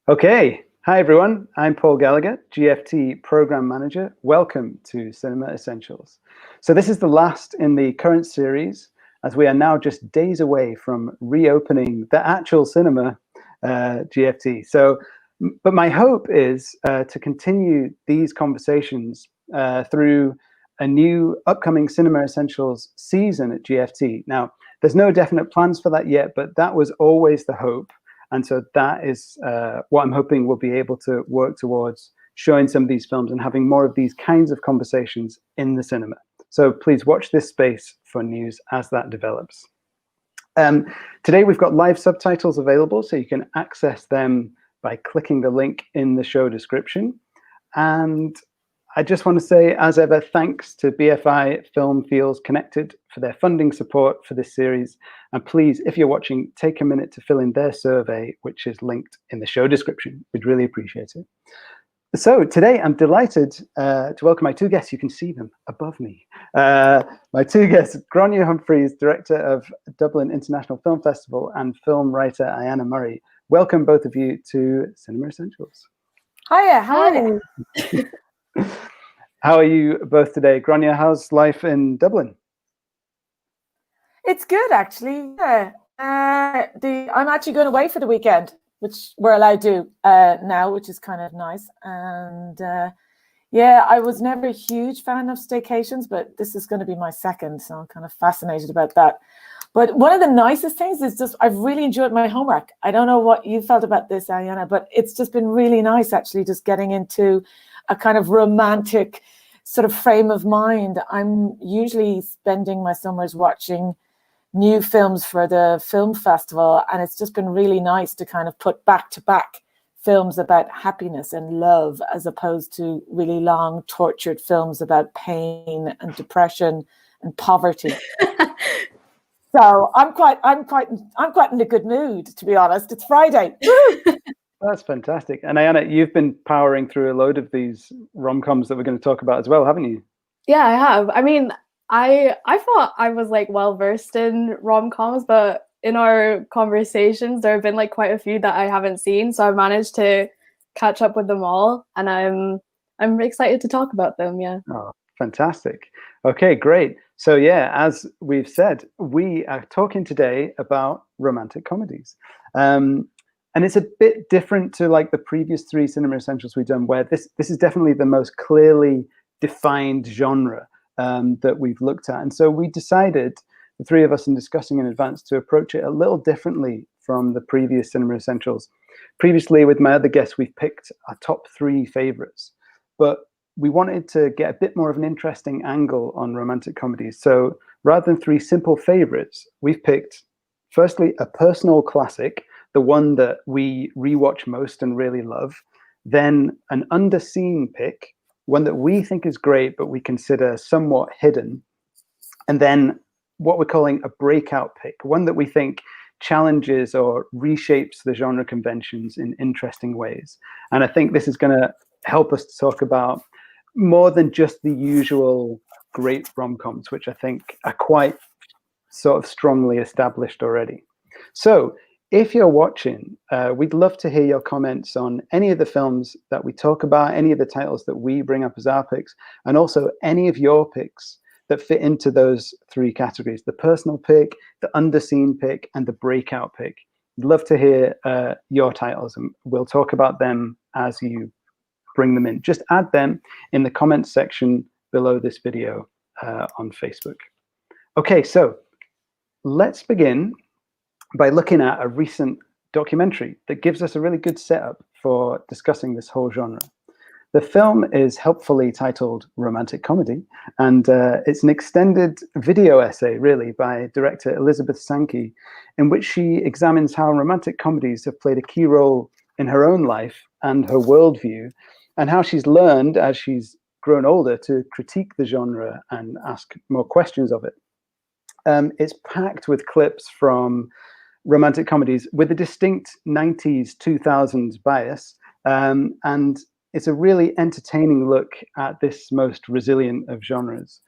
Okay, hi everyone. I'm Paul Gallagher, GFT Programme Manager. Welcome to Cinema Essentials. So this is the last in the current series, as we are now just days away from reopening the actual cinema, GFT. But my hope is to continue these conversations through a new upcoming Cinema Essentials season at GFT. Now, there's no definite plans for that yet, but that was always the hope. And so that is what I'm hoping we'll be able to work towards, showing some of these films and having more of these kinds of conversations in the cinema. So please watch this space for news as that develops. Today we've got live subtitles available, so you can access them by clicking the link in the show description. And I just want to say, as ever, thanks to BFI Film Feels Connected for their funding support for this series. And please, if you're watching, take a minute to fill in their survey, which is linked in the show description. We'd really appreciate it. So today, I'm delighted to welcome my two guests. You can see them above me. My two guests, Grainne Humphreys, Director of Dublin International Film Festival, and film writer Iana Murray. Welcome, both of you, to Cinema Essentials. Hiya, how are you? How are you both today? Grainne, how's life in Dublin? It's good, actually. Yeah. I'm actually going away for the weekend, which we're allowed to now, which is kind of nice. And yeah, I was never a huge fan of staycations, but this is going to be my second, so I'm kind of fascinated about that. But one of the nicest things is just I've really enjoyed my homework. I don't know what you felt about this, Iana, but it's just been really nice, actually, just getting into a kind of romantic sort of frame of mind. I'm usually spending my summers watching new films for the film festival, and it's just been really nice to kind of put back-to-back films about happiness and love, as opposed to really long, tortured films about pain and depression and poverty. So I'm quite in a good mood, to be honest. It's Friday. Woo! That's fantastic. And Iana, you've been powering through a load of these rom-coms that we're going to talk about as well, haven't you? Yeah, I have. I mean, I thought I was like well versed in rom-coms, but in our conversations there have been like quite a few that I haven't seen, so I've managed to catch up with them all, and I'm excited to talk about them. Yeah. Oh, fantastic. Okay, great. So yeah, as we've said, we are talking today about romantic comedies. And it's a bit different to like the previous three Cinema Essentials we've done, where this is definitely the most clearly defined genre that we've looked at. And so we decided, the three of us in discussing in advance, to approach it a little differently from the previous Cinema Essentials. Previously, with my other guests, we've picked our top three favorites, but we wanted to get a bit more of an interesting angle on romantic comedies. So rather than three simple favorites, we've picked, firstly, a personal classic, the one that we rewatch most and really love, then an underseen pick, one that we think is great but we consider somewhat hidden, and then what we're calling a breakout pick, one that we think challenges or reshapes the genre conventions in interesting ways. And I think this is going to help us to talk about more than just the usual great rom-coms, which I think are quite sort of strongly established already. So if you're watching, we'd love to hear your comments on any of the films that we talk about, any of the titles that we bring up as our picks, and also any of your picks that fit into those three categories: the personal pick, the underseen pick, and the breakout pick. We'd love to hear your titles, and we'll talk about them as you bring them in. Just add them in the comments section below this video on Facebook. Okay, so let's begin by looking at a recent documentary that gives us a really good setup for discussing this whole genre. The film is helpfully titled Romantic Comedy, and it's an extended video essay, really, by director Elisabeth Sankey, in which she examines how romantic comedies have played a key role in her own life and her worldview, and how she's learned, as she's grown older, to critique the genre and ask more questions of it. It's packed with clips from romantic comedies with a distinct 90s, 2000s bias, and it's a really entertaining look at this most resilient of genres.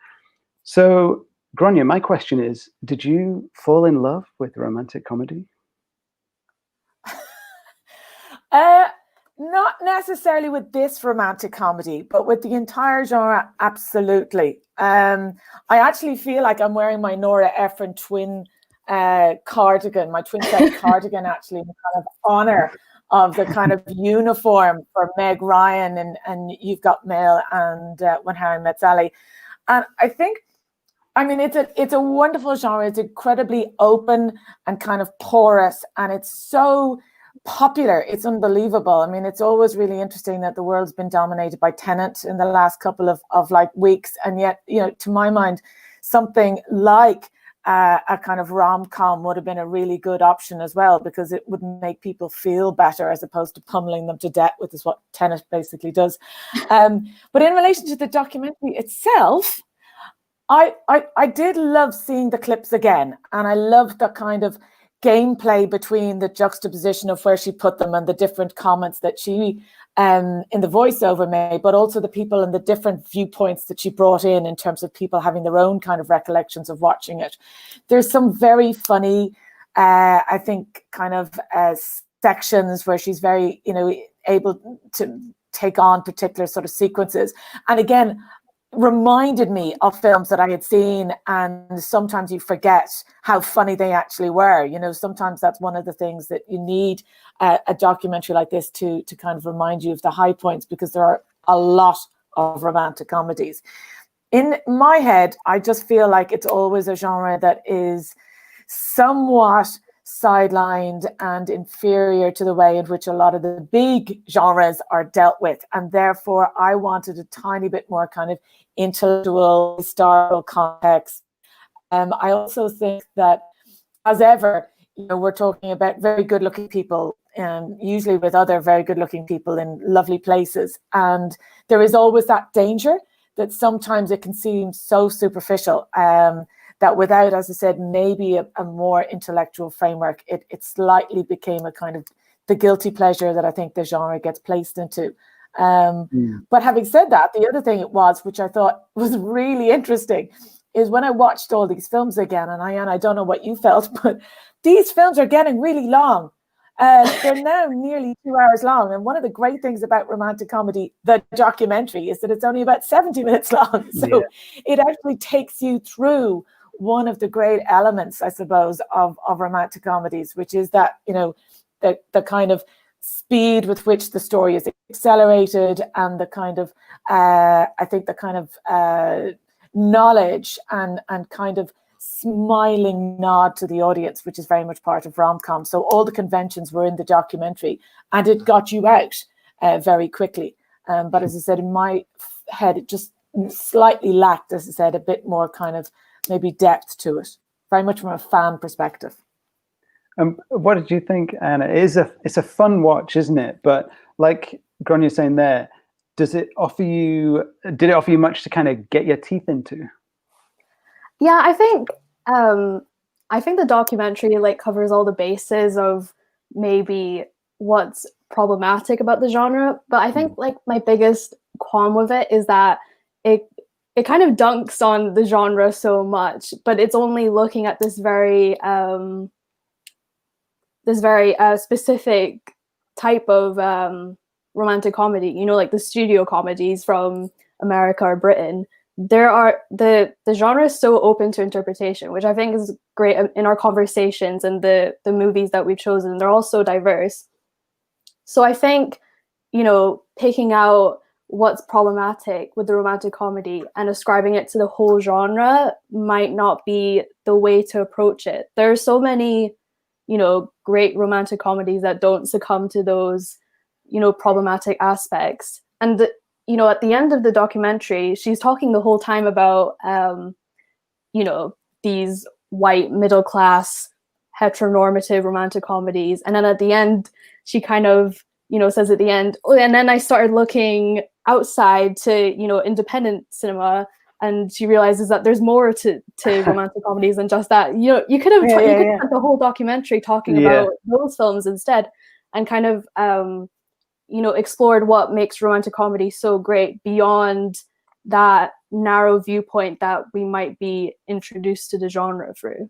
So, Grainne, my question is, did you fall in love with romantic comedy? Not necessarily with this romantic comedy, but with the entire genre, absolutely. I actually feel like I'm wearing my Nora Ephron twin cardigan, my twin set cardigan, actually, in kind of honor of the kind of uniform for Meg Ryan and You've Got Mail and When Harry Met Sally. And I think, I mean, it's a wonderful genre. It's incredibly open and kind of porous, and it's so popular. It's unbelievable. I mean, it's always really interesting that the world's been dominated by Tenet in the last couple of like weeks, and yet, you know, to my mind, something like a kind of rom-com would have been a really good option as well, because it would make people feel better as opposed to pummeling them to death, which is what Tenet basically does. But in relation to the documentary itself, I did love seeing the clips again, and I loved the kind of gameplay between the juxtaposition of where she put them and the different comments that she in the voiceover made, but also the people and the different viewpoints that she brought in terms of people having their own kind of recollections of watching it. There's some very funny, I think, kind of sections where she's very, you know, able to take on particular sort of sequences. And again, reminded me of films that I had seen, and sometimes you forget how funny they actually were. You know, sometimes that's one of the things that you need a documentary like this to kind of remind you of the high points, because there are a lot of romantic comedies. In my head, I just feel like it's always a genre that is somewhat sidelined and inferior to the way in which a lot of the big genres are dealt with. And therefore, I wanted a tiny bit more kind of intellectual, historical context. I also think that, as ever, you know, we're talking about very good-looking people, usually with other very good-looking people in lovely places. And there is always that danger that sometimes it can seem so superficial, that without, as I said, maybe a more intellectual framework, it slightly became a kind of the guilty pleasure that I think the genre gets placed into. But having said that, the other thing it was, which I thought was really interesting, is when I watched all these films again, and I don't know what you felt, but these films are getting really long. They're now nearly 2 hours long. And one of the great things about romantic comedy, the documentary, is that it's only about 70 minutes long. So it actually takes you through one of the great elements, I suppose, of romantic comedies, which is that, you know, the kind of speed with which the story is accelerated, and the kind of, I think the kind of knowledge and kind of smiling nod to the audience, which is very much part of rom-com. So all the conventions were in the documentary, and it got you out very quickly. But as I said, in my head, it just slightly lacked, as I said, a bit more kind of maybe depth to it, very much from a fan perspective. What did you think, Anna? It's a fun watch, isn't it? But like Grainne was saying there, did it offer you much to kind of get your teeth into? Yeah, I think the documentary like covers all the bases of maybe what's problematic about the genre, but I think like my biggest qualm with it is that it kind of dunks on the genre so much, but it's only looking at this very specific type of romantic comedy, you know, like the studio comedies from America or Britain. The genre is so open to interpretation, which I think is great in our conversations, and the movies that we've chosen, they're all so diverse. So I think, you know, picking out what's problematic with the romantic comedy and ascribing it to the whole genre might not be the way to approach it. There are so many, you know, great romantic comedies that don't succumb to those, you know, problematic aspects. And you know, at the end of the documentary, she's talking the whole time about, you know, these white middle-class heteronormative romantic comedies. And then at the end, she kind of, you know, says at the end, oh, and then I started looking outside to, you know, independent cinema, and she realizes that there's more to romantic comedies than just that. You know, you could have spent the whole documentary talking about those films instead, and kind of, you know, explored what makes romantic comedy so great beyond that narrow viewpoint that we might be introduced to the genre through.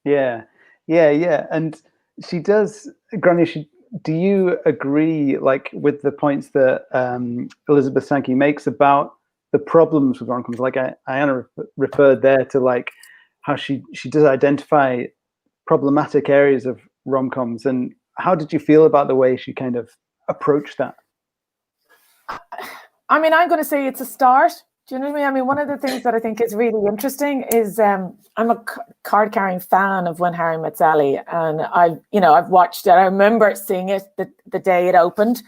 Yeah. And she does, Grainne, do you agree, like, with the points that Elisabeth Sankey makes about the problems with rom-coms? Like Iana referred there to like how she does identify problematic areas of rom-coms, and how did you feel about the way she kind of approached that? I mean, I'm going to say it's a start. Do you know what I mean? I mean, one of the things that I think is really interesting is I'm a card-carrying fan of When Harry Met Sally, and I've watched it. I remember seeing it the day it opened,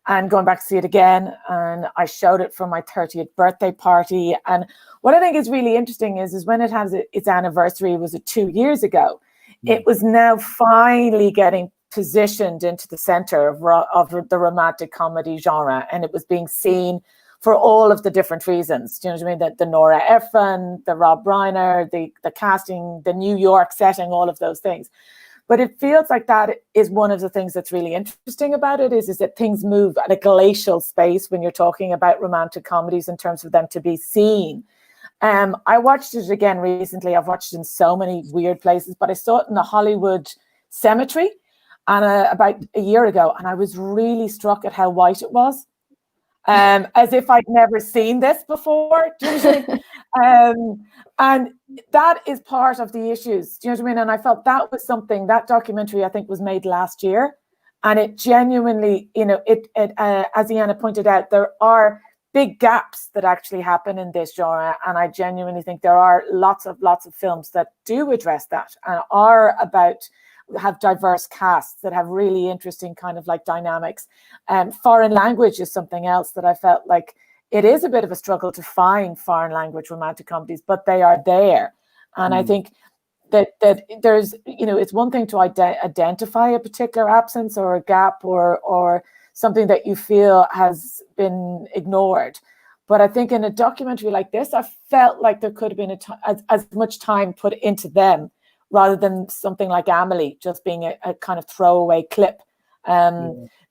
and going back to see it again. And I showed it for my 30th birthday party. And what I think is really interesting is when it has its anniversary, was it 2 years ago? It was now finally getting positioned into the center of the romantic comedy genre, and it was being seen for all of the different reasons. Do you know what I mean? The Nora Ephron, the Rob Reiner, the casting, the New York setting, all of those things. But it feels like that is one of the things that's really interesting about it, is that things move at a glacial space when you're talking about romantic comedies in terms of them to be seen. I watched it again recently. I've watched it in so many weird places, but I saw it in the Hollywood Cemetery and about a year ago, and I was really struck at how white it was. As if I'd never seen this before. Do you know what I mean? And that is part of the issues. Do you know what I mean? And I felt that was something, that documentary I think was made last year, and it genuinely, as Iana pointed out, there are big gaps that actually happen in this genre, and I genuinely think there are lots of films that do address that and are about, have diverse casts that have really interesting kind of like dynamics. Foreign language is something else that I felt like it is a bit of a struggle to find foreign language romantic comedies, but they are there. And I think that there's, it's one thing to identify a particular absence or a gap or something that you feel has been ignored. But I think in a documentary like this, I felt like there could have been as much time put into them, rather than something like Amelie just being a kind of throwaway clip.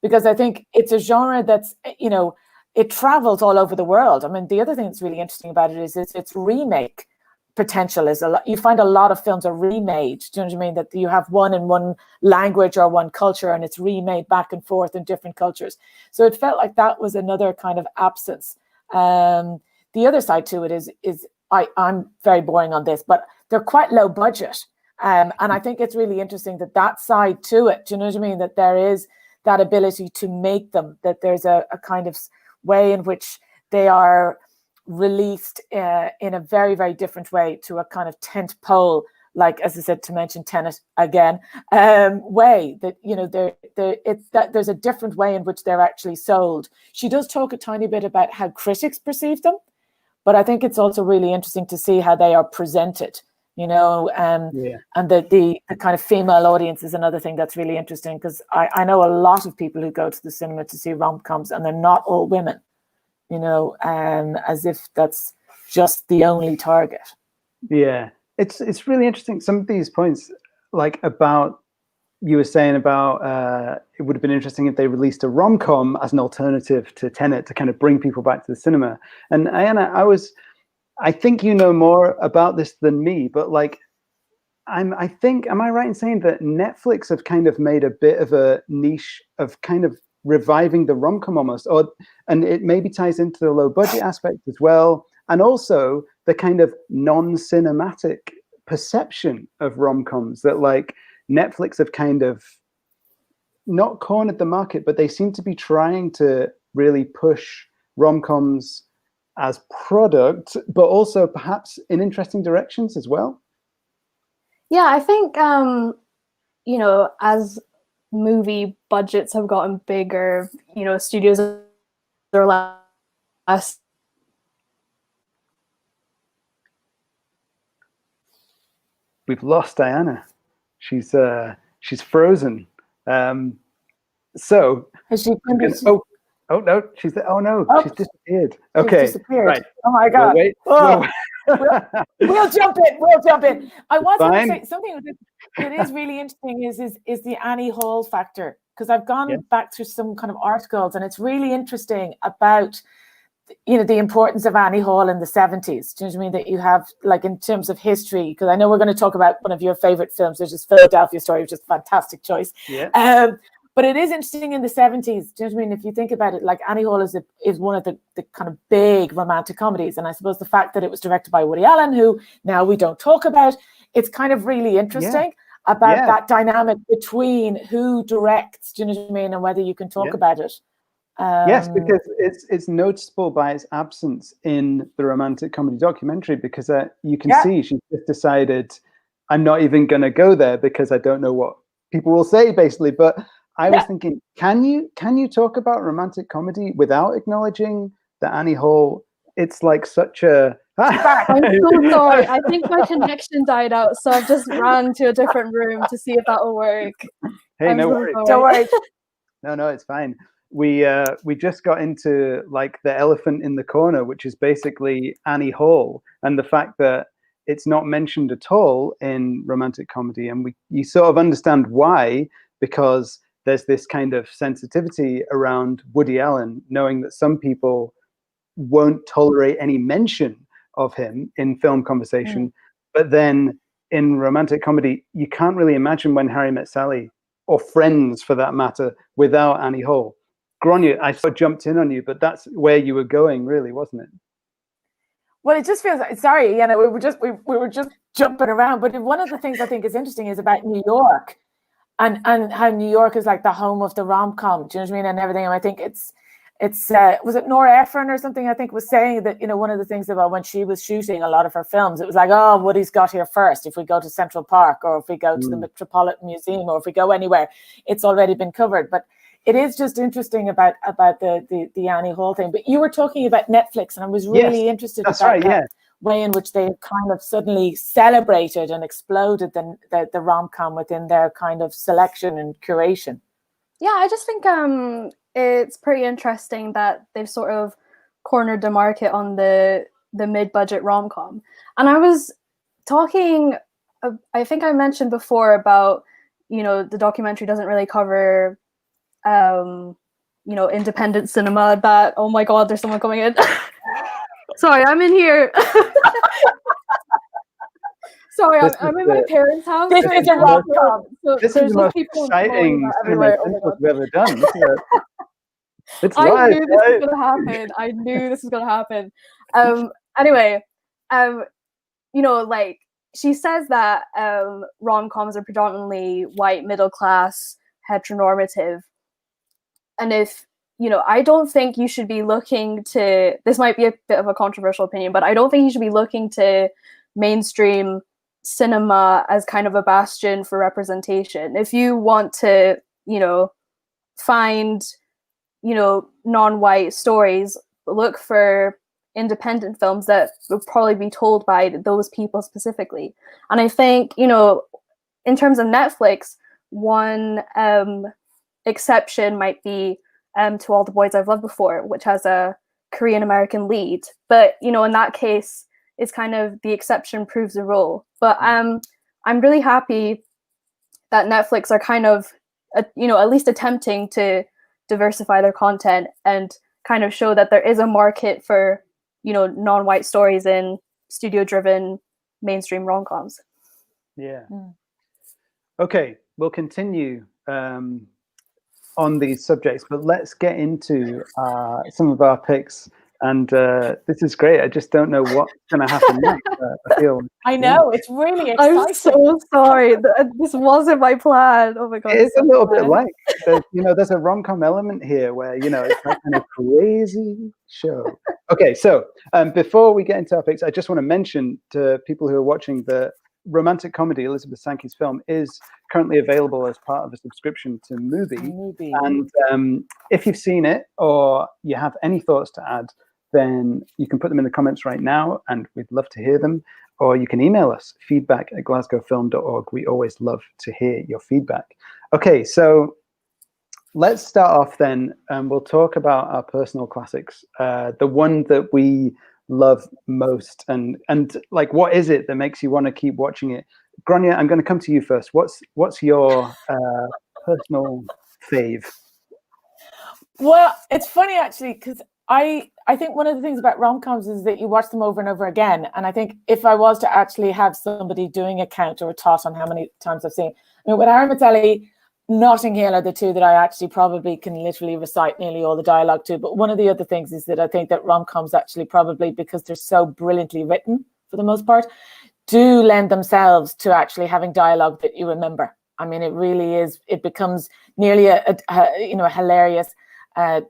Because I think it's a genre that's, it travels all over the world. I mean, the other thing that's really interesting about it is its remake potential is a lot. You find a lot of films are remade. Do you know what I mean? That you have one in one language or one culture, and it's remade back and forth in different cultures. So it felt like that was another kind of absence. The other side to it is I'm very boring on this, but they're quite low budget. And I think it's really interesting that side to it, do you know what I mean? That there is that ability to make them, that there's a kind of way in which they are released in a very, very different way to a kind of tent pole, like, as I said, to mention Tenet again, way that, there's a different way in which they're actually sold. She does talk a tiny bit about how critics perceive them, but I think it's also really interesting to see how they are presented. And the kind of female audience is another thing that's really interesting, because I know a lot of people who go to the cinema to see rom-coms, and they're not all women, as if that's just the only target. Yeah, it's really interesting. Some of these points, like about, you were saying about it would have been interesting if they released a rom-com as an alternative to Tenet to kind of bring people back to the cinema. And Iana, I think you know more about this than me, but like, am I right in saying that Netflix have kind of made a bit of a niche of kind of reviving the rom-com almost, and it maybe ties into the low budget aspect as well, and also the kind of non-cinematic perception of rom-coms, that like Netflix have kind of not cornered the market, but they seem to be trying to really push rom-coms as product, but also perhaps in interesting directions as well. Yeah, I think as movie budgets have gotten bigger, studios are less. We've lost Iana. She's frozen. So has she been? Oh no, she's disappeared. Okay, she's disappeared. Right. Oh my God. We'll jump in. I was going to say something that is really interesting is the Annie Hall factor, because I've gone back through some kind of articles, and it's really interesting about the importance of Annie Hall in the 70s. Do you know what I mean? That you have, like, in terms of history, because I know we're going to talk about one of your favorite films, which is Philadelphia Story, which is a fantastic choice. Yeah. But it is interesting in the 70s. Do you know what I mean? If you think about it, like Annie Hall is one of the kind of big romantic comedies. And I suppose the fact that it was directed by Woody Allen, who now we don't talk about, it's kind of really interesting about that dynamic between who directs, do you know what I mean, and whether you can talk about it. Yes, because it's noticeable by its absence in the romantic comedy documentary, because you can see she's just decided, I'm not even going to go there because I don't know what people will say, basically. But I was thinking, can you talk about romantic comedy without acknowledging that Annie Hall? It's like such a. I'm so sorry. I think my connection died out, so I've just ran to a different room to see if that will work. Hey, no worries. Don't worry. No, it's fine. We just got into like the elephant in the corner, which is basically Annie Hall, and the fact that it's not mentioned at all in romantic comedy, and you sort of understand why, because there's this kind of sensitivity around Woody Allen, knowing that some people won't tolerate any mention of him in film conversation. But then in romantic comedy, you can't really imagine When Harry Met Sally, or Friends for that matter, without Annie Hall. Grainne, I sort of jumped in on you, but that's where you were going, really, wasn't it? Well, it just feels like, sorry, we were just jumping around. But one of the things I think is interesting is about New York, and how New York is like the home of the rom-com. Do you know what I mean? And everything. And I think it's was it Nora Ephron or something? I think was saying that one of the things about when she was shooting a lot of her films, it was like, oh, Woody's got here first. If we go to Central Park, or if we go to the Metropolitan Museum, or if we go anywhere, it's already been covered. But it is just interesting about the Annie Hall thing. But you were talking about Netflix, and I was really interested about that way in which they kind of suddenly celebrated and exploded the rom-com within their kind of selection and curation. Yeah, I just think it's pretty interesting that they've sort of cornered the market on the mid-budget rom-com. And I was talking, I think I mentioned before about, the documentary doesn't really cover independent cinema, that, oh my God, there's someone coming in. Sorry, I'm in here. Sorry, I'm in my parents' house. This is a rom-com. So this is the most exciting cinema we've ever done. I knew this was going to happen. I knew this was going to happen. Anyway, like she says that rom-coms are predominantly white, middle class, heteronormative. And if, I don't think you should be looking to, this might be a bit of a controversial opinion, but I don't think you should be looking to mainstream cinema as kind of a bastion for representation. If you want to, find, non-white stories, look for independent films that will probably be told by those people specifically. And I think, in terms of Netflix, one exception might be To All the Boys I've Loved Before, which has a Korean American lead. But, in that case, it's kind of the exception proves the rule. But I'm really happy that Netflix are kind of, at least attempting to diversify their content and kind of show that there is a market for, non-white stories in studio-driven mainstream rom-coms. Yeah. Okay, we'll continue on these subjects, but let's get into some of our picks. And this is great. I just don't know what's going to happen next. I know, it's really exciting. I'm so sorry. This wasn't my plan. Oh my God. It's a little bit like, there's a rom-com element here where, it's that kind of crazy show. Okay, so before we get into our picks, I just want to mention to people who are watching the romantic comedy, Elisabeth Sankey's film, is currently available as part of a subscription to Mubi. And if you've seen it or you have any thoughts to add, then you can put them in the comments right now, and we'd love to hear them. Or you can email us, feedback@glasgowfilm.org. We always love to hear your feedback. Okay, so let's start off then, and we'll talk about our personal classics. The one that we love most, and like, what is it that makes you want to keep watching it? Grainne, I'm going to come to you first. What's your personal fave? Well, it's funny actually, because I think one of the things about rom-coms is that you watch them over and over again. And I think if I was to actually have somebody doing a count or a toss on how many times I've seen, with Harry Met Sally, Notting Hill are the two that I actually probably can literally recite nearly all the dialogue to. But one of the other things is that I think that rom-coms actually, probably because they're so brilliantly written for the most part, do lend themselves to actually having dialogue that you remember. I mean, it really is. It becomes nearly a hilarious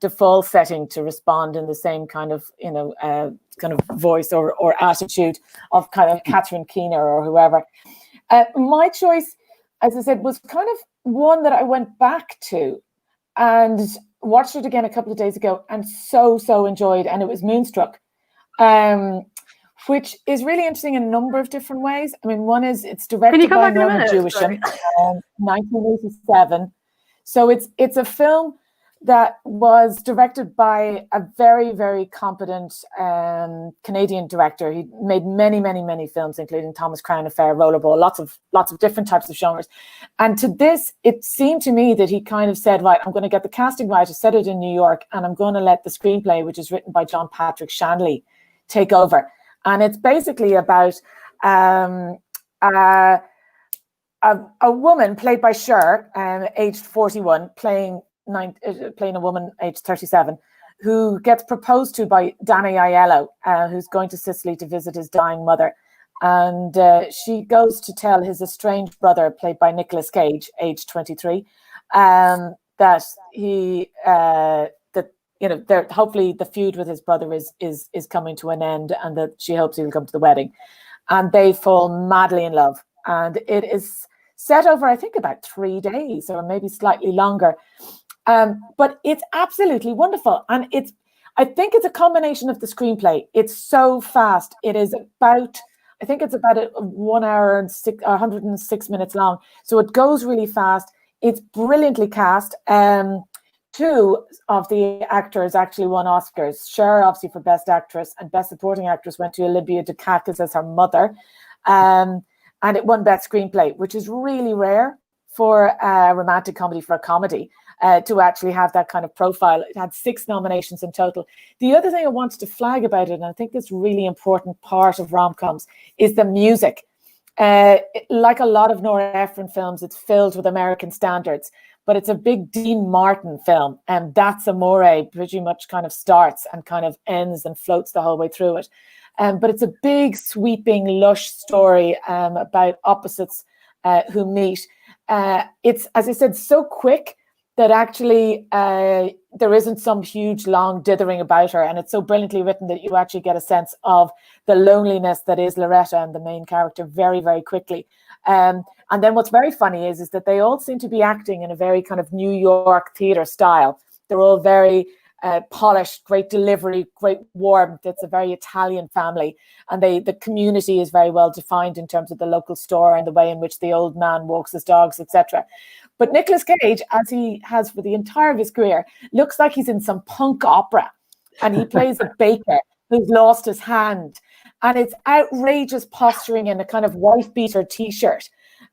default setting to respond in the same kind of kind of voice or attitude of kind of Catherine Keener or whoever. My choice, as I said, was kind of one that I went back to and watched it again a couple of days ago and so enjoyed, and it was Moonstruck, which is really interesting in a number of different ways. I mean, one is it's directed by Norman Jewisham, 1987. So it's a film that was directed by a very, very competent Canadian director. He made many films, including Thomas Crown Affair, Rollerball, lots of different types of genres. And to this, it seemed to me that he kind of said, right, I'm going to get the casting writer, set it in New York, and I'm going to let the screenplay, which is written by John Patrick Shanley, take over. And it's basically about a woman played by Cher, aged 41, playing a woman aged 37, who gets proposed to by Danny Aiello, who's going to Sicily to visit his dying mother. And she goes to tell his estranged brother, played by Nicolas Cage, aged 23, that he hopefully the feud with his brother is coming to an end, and that she hopes he'll come to the wedding. And they fall madly in love. And it is set over, I think, about 3 days or maybe slightly longer. But it's absolutely wonderful. And I think it's a combination of the screenplay. It's so fast. It is about, I think it's about 1 hour and 106 minutes long. So it goes really fast. It's brilliantly cast. Two of the actors actually won Oscars. Cher, obviously, for Best Actress, and Best Supporting Actress went to Olivia Dukakis as her mother. And it won Best Screenplay, which is really rare for a romantic comedy, for a comedy, to actually have that kind of profile. It had 6 nominations in total. The other thing I wanted to flag about it, and I think it's really important part of rom-coms, is the music. Like a lot of Nora Ephron films, it's filled with American standards, but it's a big Dean Martin film, and That's Amore pretty much kind of starts and kind of ends and floats the whole way through it. But it's a big, sweeping, lush story about opposites who meet. It's, as I said, so quick that actually there isn't some huge, long dithering about her. And it's so brilliantly written that you actually get a sense of the loneliness that is Loretta and the main character very, very quickly. And then what's very funny is that they all seem to be acting in a very kind of New York theater style. They're all very polished, great delivery, great warmth. It's a very Italian family. And the community is very well defined in terms of the local store and the way in which the old man walks his dogs, etc. But Nicolas Cage, as he has for the entire of his career, looks like he's in some punk opera. And he plays a baker who's lost his hand. And it's outrageous posturing in a kind of wife beater T-shirt.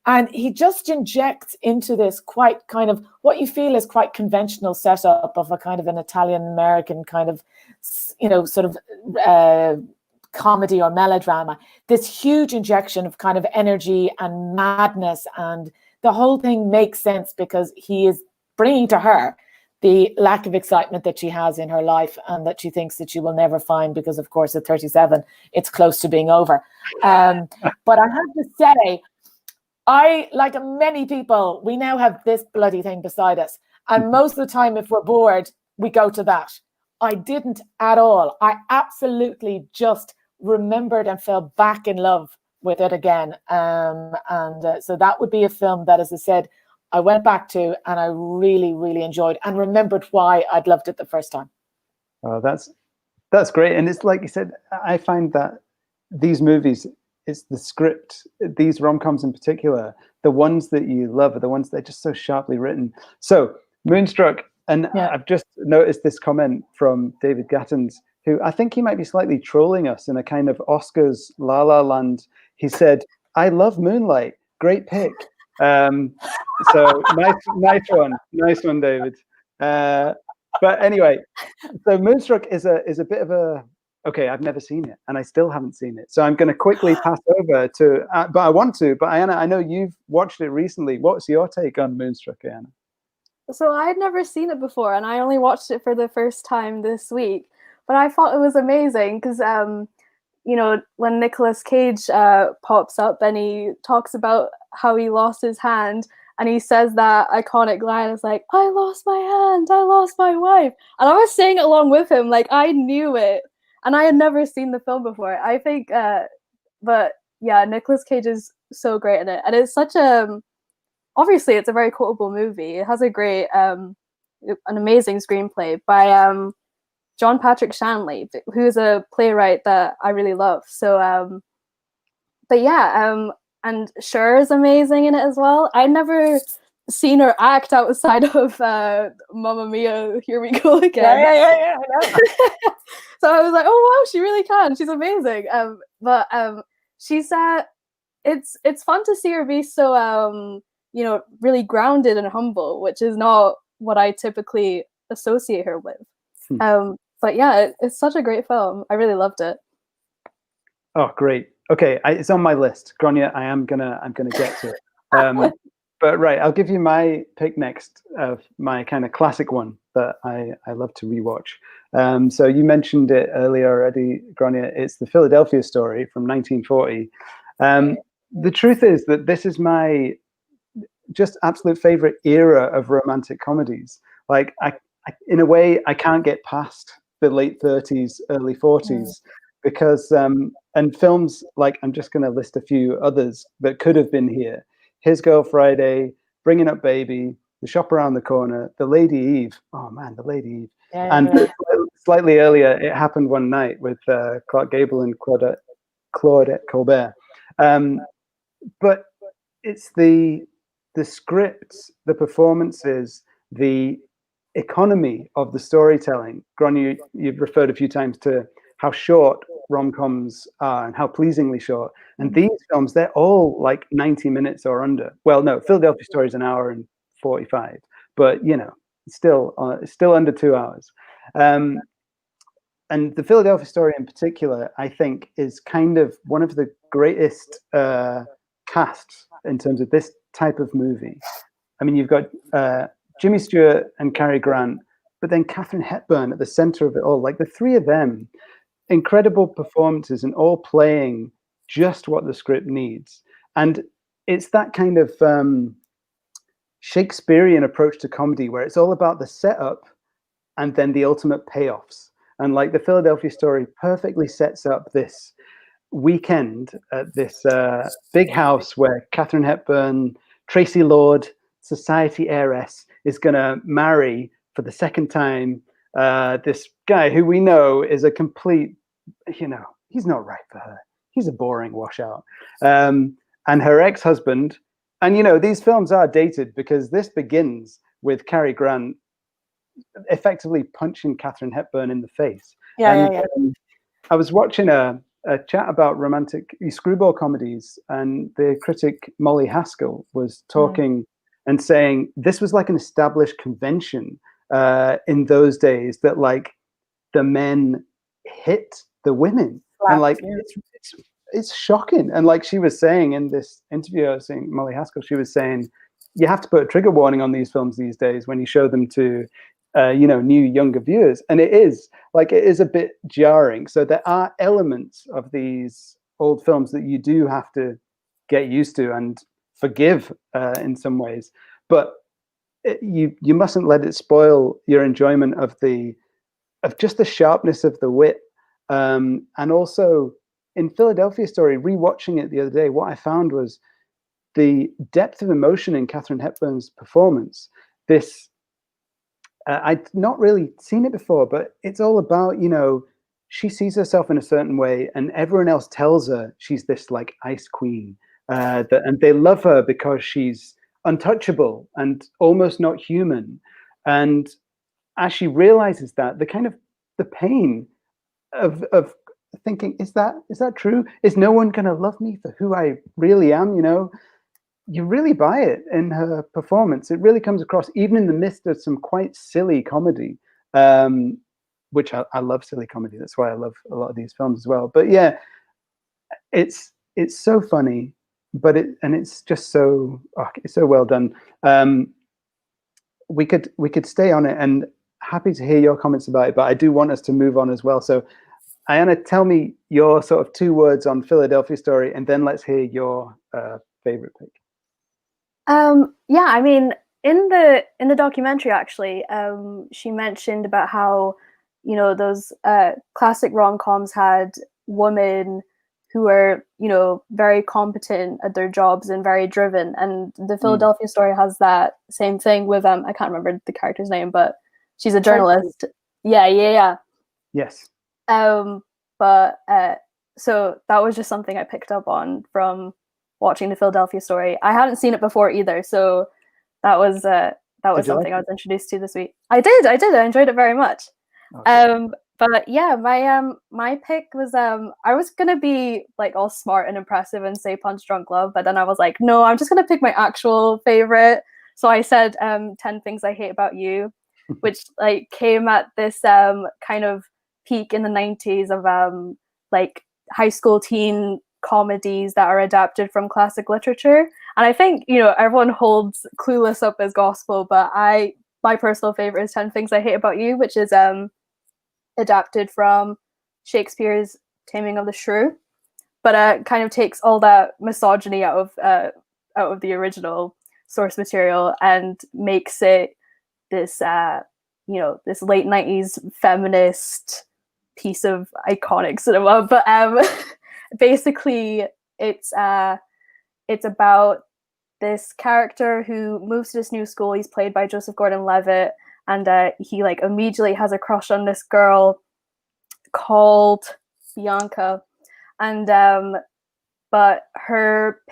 And he just injects into this quite kind of what you feel is quite conventional setup of a kind of an Italian-American kind of, sort of comedy or melodrama, this huge injection of kind of energy and madness. And the whole thing makes sense because he is bringing to her the lack of excitement that she has in her life and that she thinks that she will never find because, of course, at 37, it's close to being over. But I have to say, like many people, we now have this bloody thing beside us. And most of the time, if we're bored, we go to that. I didn't at all. I absolutely just remembered and fell back in love with it again. So that would be a film that, as I said, I went back to and I really, really enjoyed and remembered why I'd loved it the first time. Oh, that's great. And it's like you said, I find that these movies, it's the script, these rom-coms in particular, the ones that you love are the ones that are just so sharply written. So Moonstruck, and yeah. I've just noticed this comment from David Gattens, who I think he might be slightly trolling us in a kind of Oscars La La Land. He said, "I love Moonlight, great pick." So nice one, David. But anyway, so Moonstruck is a bit of a Okay, I've never seen it, and I still haven't seen it. So I'm going to quickly pass over to, but I want to. But Iana, I know you've watched it recently. What's your take on Moonstruck, Iana? So I had never seen it before, and I only watched it for the first time this week. But I thought it was amazing because, you know, when Nicolas Cage pops up and he talks about how he lost his hand, and he says that iconic line, it's like, "I lost my hand, I lost my wife," and I was saying it along with him, like I knew it, and I had never seen the film before. I think, but yeah, Nicolas Cage is so great in it, and it's such a obviously it's a very quotable movie. It has a great, an amazing screenplay by John Patrick Shanley, who's a playwright that I really love. So, but yeah, and Cher is amazing in it as well. I'd never seen her act outside of Mamma Mia, Here We Go Again. Yeah. I know. So I was like, oh wow, she really can. She's amazing. But she's it's fun to see her be so you know, really grounded and humble, which is not what I typically associate her with. But yeah, it's such a great film. I really loved it. Oh, great. Okay, it's on my list, Grainne. I'm gonna get to it. But right, I'll give you my pick next of my kind of classic one that I love to rewatch. So you mentioned it earlier already, Grainne. It's the Philadelphia Story from 1940. The truth is that this is my just absolute favorite era of romantic comedies. Like, in a way, I can't get past the late 30s, early 40s, because and films like, I'm just going to list a few others that could have been here: His Girl Friday, Bringing Up Baby, The Shop Around the Corner, The Lady Eve. Oh man, The Lady Eve. And slightly earlier, It Happened One Night with Clark Gable and Claudette Colbert. But it's the scripts, the performances, the economy of the storytelling. Grainne, you've referred a few times to how short rom-coms are and how pleasingly short. And these films, they're all like 90 minutes or under. Well, no, Philadelphia Story is an hour and 45, but you know, still under 2 hours. And the Philadelphia Story in particular, I think, is kind of one of the greatest casts in terms of this type of movie. I mean, you've got Jimmy Stewart and Cary Grant, but then Katharine Hepburn at the center of it all. Like, the three of them, incredible performances, and all playing just what the script needs. And it's that kind of Shakespearean approach to comedy where it's all about the setup and then the ultimate payoffs. And like, the Philadelphia Story perfectly sets up this weekend at this big house where Katharine Hepburn, Tracy Lord, society heiress, is going to marry for the second time this guy who we know is a complete, you know, he's not right for her. He's a boring washout. And her ex-husband, and you know, these films are dated because this begins with Cary Grant effectively punching Katharine Hepburn in the face. I was watching a chat about romantic screwball comedies, and the critic Molly Haskell was talking and saying this was like an established convention in those days, that like the men hit the women. And like, it's shocking. And like she was saying in this interview, I was saying, Molly Haskell, she was saying, you have to put a trigger warning on these films these days when you show them to you know, new younger viewers. And it is a bit jarring. So there are elements of these old films that you do have to get used to and forgive in some ways, but you mustn't let it spoil your enjoyment of just the sharpness of the wit. And also in Philadelphia Story, rewatching it the other day, what I found was the depth of emotion in Katharine Hepburn's performance. This I'd not really seen it before, but it's all about, you know, she sees herself in a certain way and everyone else tells her she's this like ice queen, and they love her because she's untouchable and almost not human. And as she realizes that, the pain of thinking, is that true? Is no one going to love me for who I really am? You know, you really buy it in her performance. It really comes across, even in the midst of some quite silly comedy. which I love silly comedy. That's why I love a lot of these films as well. But yeah, it's so funny, but it's just so it's so well done. We could stay on it, and happy to hear your comments about it, but I do want us to move on as well. So Iana, tell me your sort of 2 words on Philadelphia Story, and then let's hear your favorite pick. Yeah, I mean, in the documentary, actually, she mentioned about how, you know, those classic rom-coms had women who were, you know, very competent at their jobs and very driven, and the Philadelphia Story has that same thing with I can't remember the character's name, but she's a journalist. Yeah. Yes. But so that was just something I picked up on from watching the Philadelphia Story. I hadn't seen it before either, so that was something I was introduced to this week. I did. I enjoyed it very much. Okay. But yeah, my pick was I was gonna be like all smart and impressive and say Punch Drunk Love, but then I was like, no, I'm just gonna pick my actual favorite. So I said 10 Things I Hate About You, which like came at this kind of peak in the 90s of like high school teen comedies that are adapted from classic literature. And I think, you know, everyone holds Clueless up as gospel, but my personal favorite is 10 Things I Hate About You, which is adapted from Shakespeare's Taming of the Shrew, but kind of takes all that misogyny out of the original source material and makes it this you know, this late 90s feminist piece of iconic cinema. But basically it's about this character who moves to this new school. He's played by Joseph Gordon-Levitt, and he like immediately has a crush on this girl called Bianca, and but her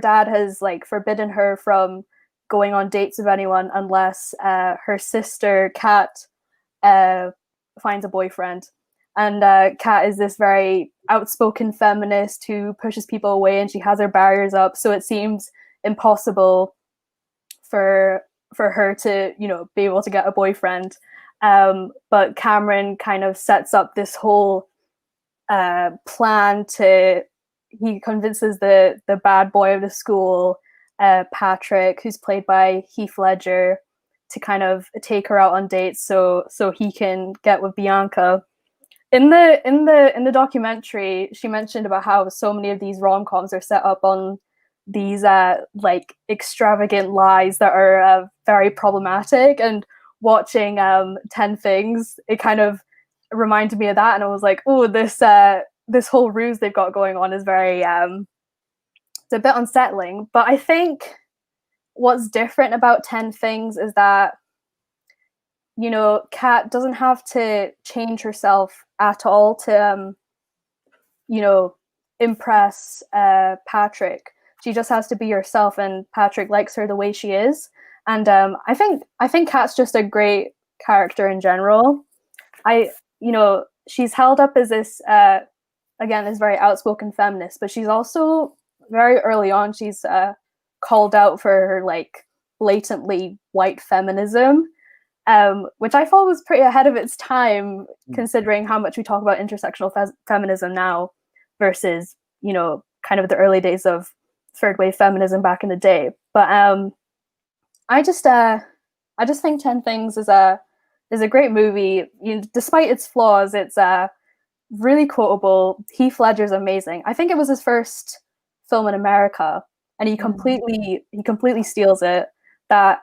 dad has like forbidden her from going on dates with anyone unless her sister Kat finds a boyfriend. And Kat is this very outspoken feminist who pushes people away, and she has her barriers up, so it seems impossible for her to, you know, be able to get a boyfriend. But Cameron kind of sets up this whole plan he convinces the bad boy of the school, Patrick, who's played by Heath Ledger, to kind of take her out on dates so he can get with Bianca. In the documentary, she mentioned about how so many of these rom-coms are set up on these like extravagant lies that are very problematic. And watching 10 Things, it kind of reminded me of that, and I was like, oh, this whole ruse they've got going on is very it's a bit unsettling. But I think what's different about 10 Things is that, you know, Kat doesn't have to change herself at all to you know, impress Patrick. She just has to be herself, and Patrick likes her the way she is. And I think Kat's just a great character in general. You know, she's held up as this again, this very outspoken feminist, but she's also very early on, she's called out for her like blatantly white feminism, which I thought was pretty ahead of its time, considering how much we talk about intersectional feminism now versus, you know, kind of the early days of third wave feminism back in the day. But I just think 10 Things is a great movie. You know, despite its flaws, it's really quotable. Heath Ledger's amazing. I think it was his first film in America, and he completely steals it. That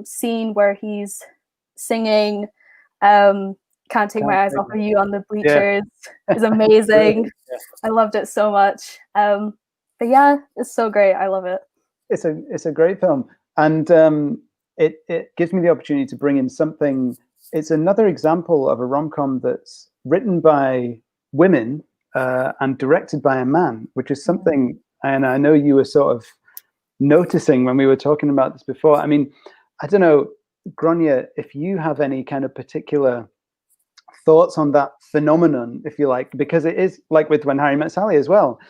scene where he's singing Can't Take My Eyes Off of You on the bleachers is amazing. I loved it so much. But yeah, it's so great. I love it. It's a great film, and it gives me the opportunity to bring in something. It's another example of a rom-com that's written by women and directed by a man, which is something, and I know you were sort of noticing when we were talking about this before. I mean, I don't know, Grainne, if you have any kind of particular thoughts on that phenomenon, if you like, because it is like with When Harry Met Sally as well.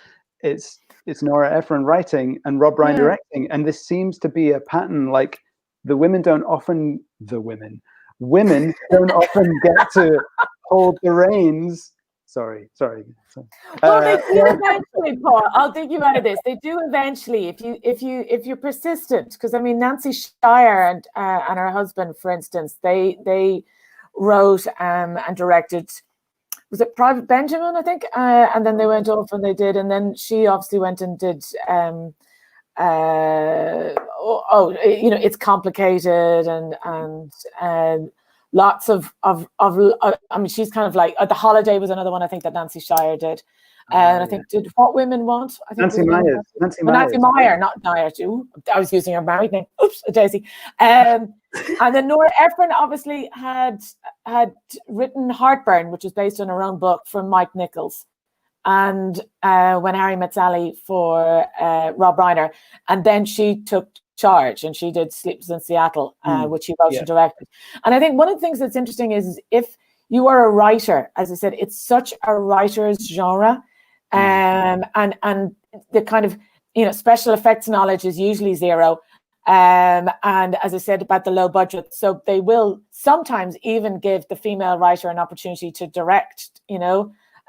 It's Nora Ephron writing and Rob Reiner directing, and this seems to be a pattern. Like women don't often get to hold the reins. Sorry. Well, they do eventually, Paul. I'll dig you out of this. They do eventually, if you're persistent. Because I mean, Nancy Shire and her husband, for instance, they wrote and directed. Was it Private Benjamin? I think, and then they went off and they did, and then she obviously went and did. It's complicated and lots of I mean, she's kind of like The Holiday was another one I think that Nancy Shire did. And I think did What Women Want. I think Nancy Myers. Nancy Meyer, not Dyer too. I was using her married name. Oops, Daisy. And then Nora Ephron obviously had written Heartburn, which is based on her own book from Mike Nichols. And When Harry Met Sally for Rob Reiner. And then she took charge and she did Sleepless in Seattle, which she wrote and directed. And I think one of the things that's interesting is if you are a writer, as I said, it's such a writer's genre. And the kind of, special effects knowledge is usually zero. And as I said about the low budget, so they will sometimes even give the female writer an opportunity to direct, and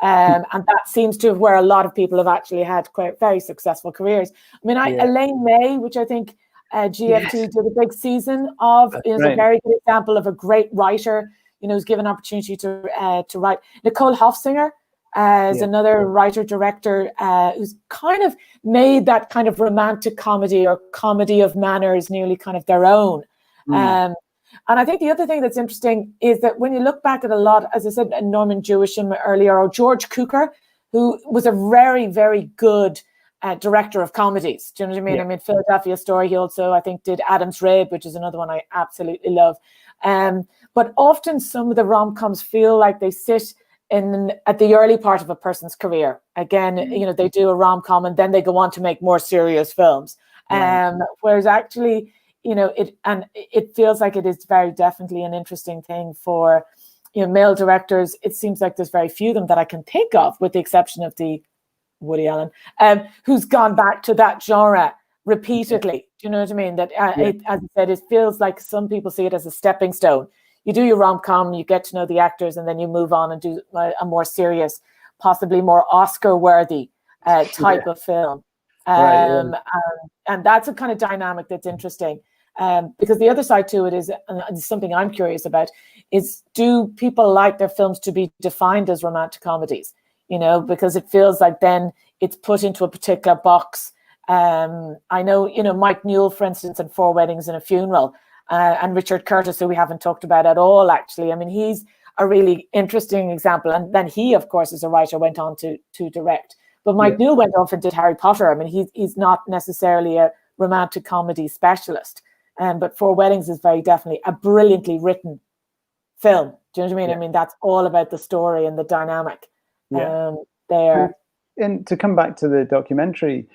that seems to where a lot of people have actually had quite very successful careers. I mean, Elaine May, which I think GFT did a big season of, is a very good example of a great writer, who's given opportunity to write. Nicole Hofsinger is another writer-director who's kind of made that kind of romantic comedy or comedy of manners nearly kind of their own. And I think the other thing that's interesting is that when you look back at a lot, as I said, Norman Jewisham earlier, or George Cukor, who was a very, very good director of comedies. Do you know what I mean? I mean, Philadelphia Story, he also, I think, did Adam's Rib, which is another one I absolutely love. But often some of the rom-coms feel like they sit at the early part of a person's career. Again, they do a rom-com and then they go on to make more serious films. Whereas actually, it feels like it is very definitely an interesting thing for, male directors. It seems like there's very few of them that I can think of, with the exception of the Woody Allen, who's gone back to that genre repeatedly. Do you know what I mean? That, as I said, it feels like some people see it as a stepping stone. You do your rom-com, you get to know the actors, and then you move on and do a more serious, possibly more Oscar-worthy type of film. And that's a kind of dynamic that's interesting. Because the other side to it is, and something I'm curious about, is do people like their films to be defined as romantic comedies? Because it feels like then it's put into a particular box. I know, Mike Newell, for instance, in 4 Weddings and a Funeral, and Richard Curtis, who we haven't talked about at all, actually. I mean, he's a really interesting example. And then he, of course, as a writer, went on to direct. But Mike Newell went off and did Harry Potter. I mean, he's not necessarily a romantic comedy specialist. But 4 Weddings is very definitely a brilliantly written film. Do you know what I mean? I mean, that's all about the story and the dynamic there. And to come back to the documentary,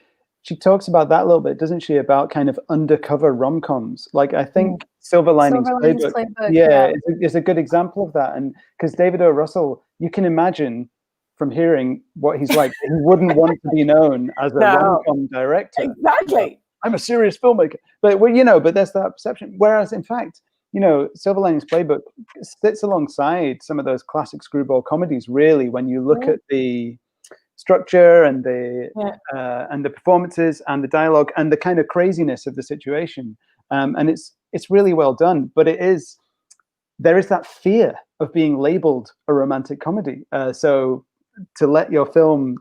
she talks about that a little bit, doesn't she? About kind of undercover rom-coms. Like, I think Silver Linings Playbook is a good example of that. And because David O. Russell, you can imagine from hearing what he's like, he wouldn't want to be known as a rom-com director. Exactly. I'm a serious filmmaker. But, but there's that perception. Whereas, in fact, Silver Linings Playbook sits alongside some of those classic screwball comedies, really, when you look at the structure and the performances and the dialogue and the kind of craziness of the situation, and it's really well done. But there is that fear of being labeled a romantic comedy. So to let your film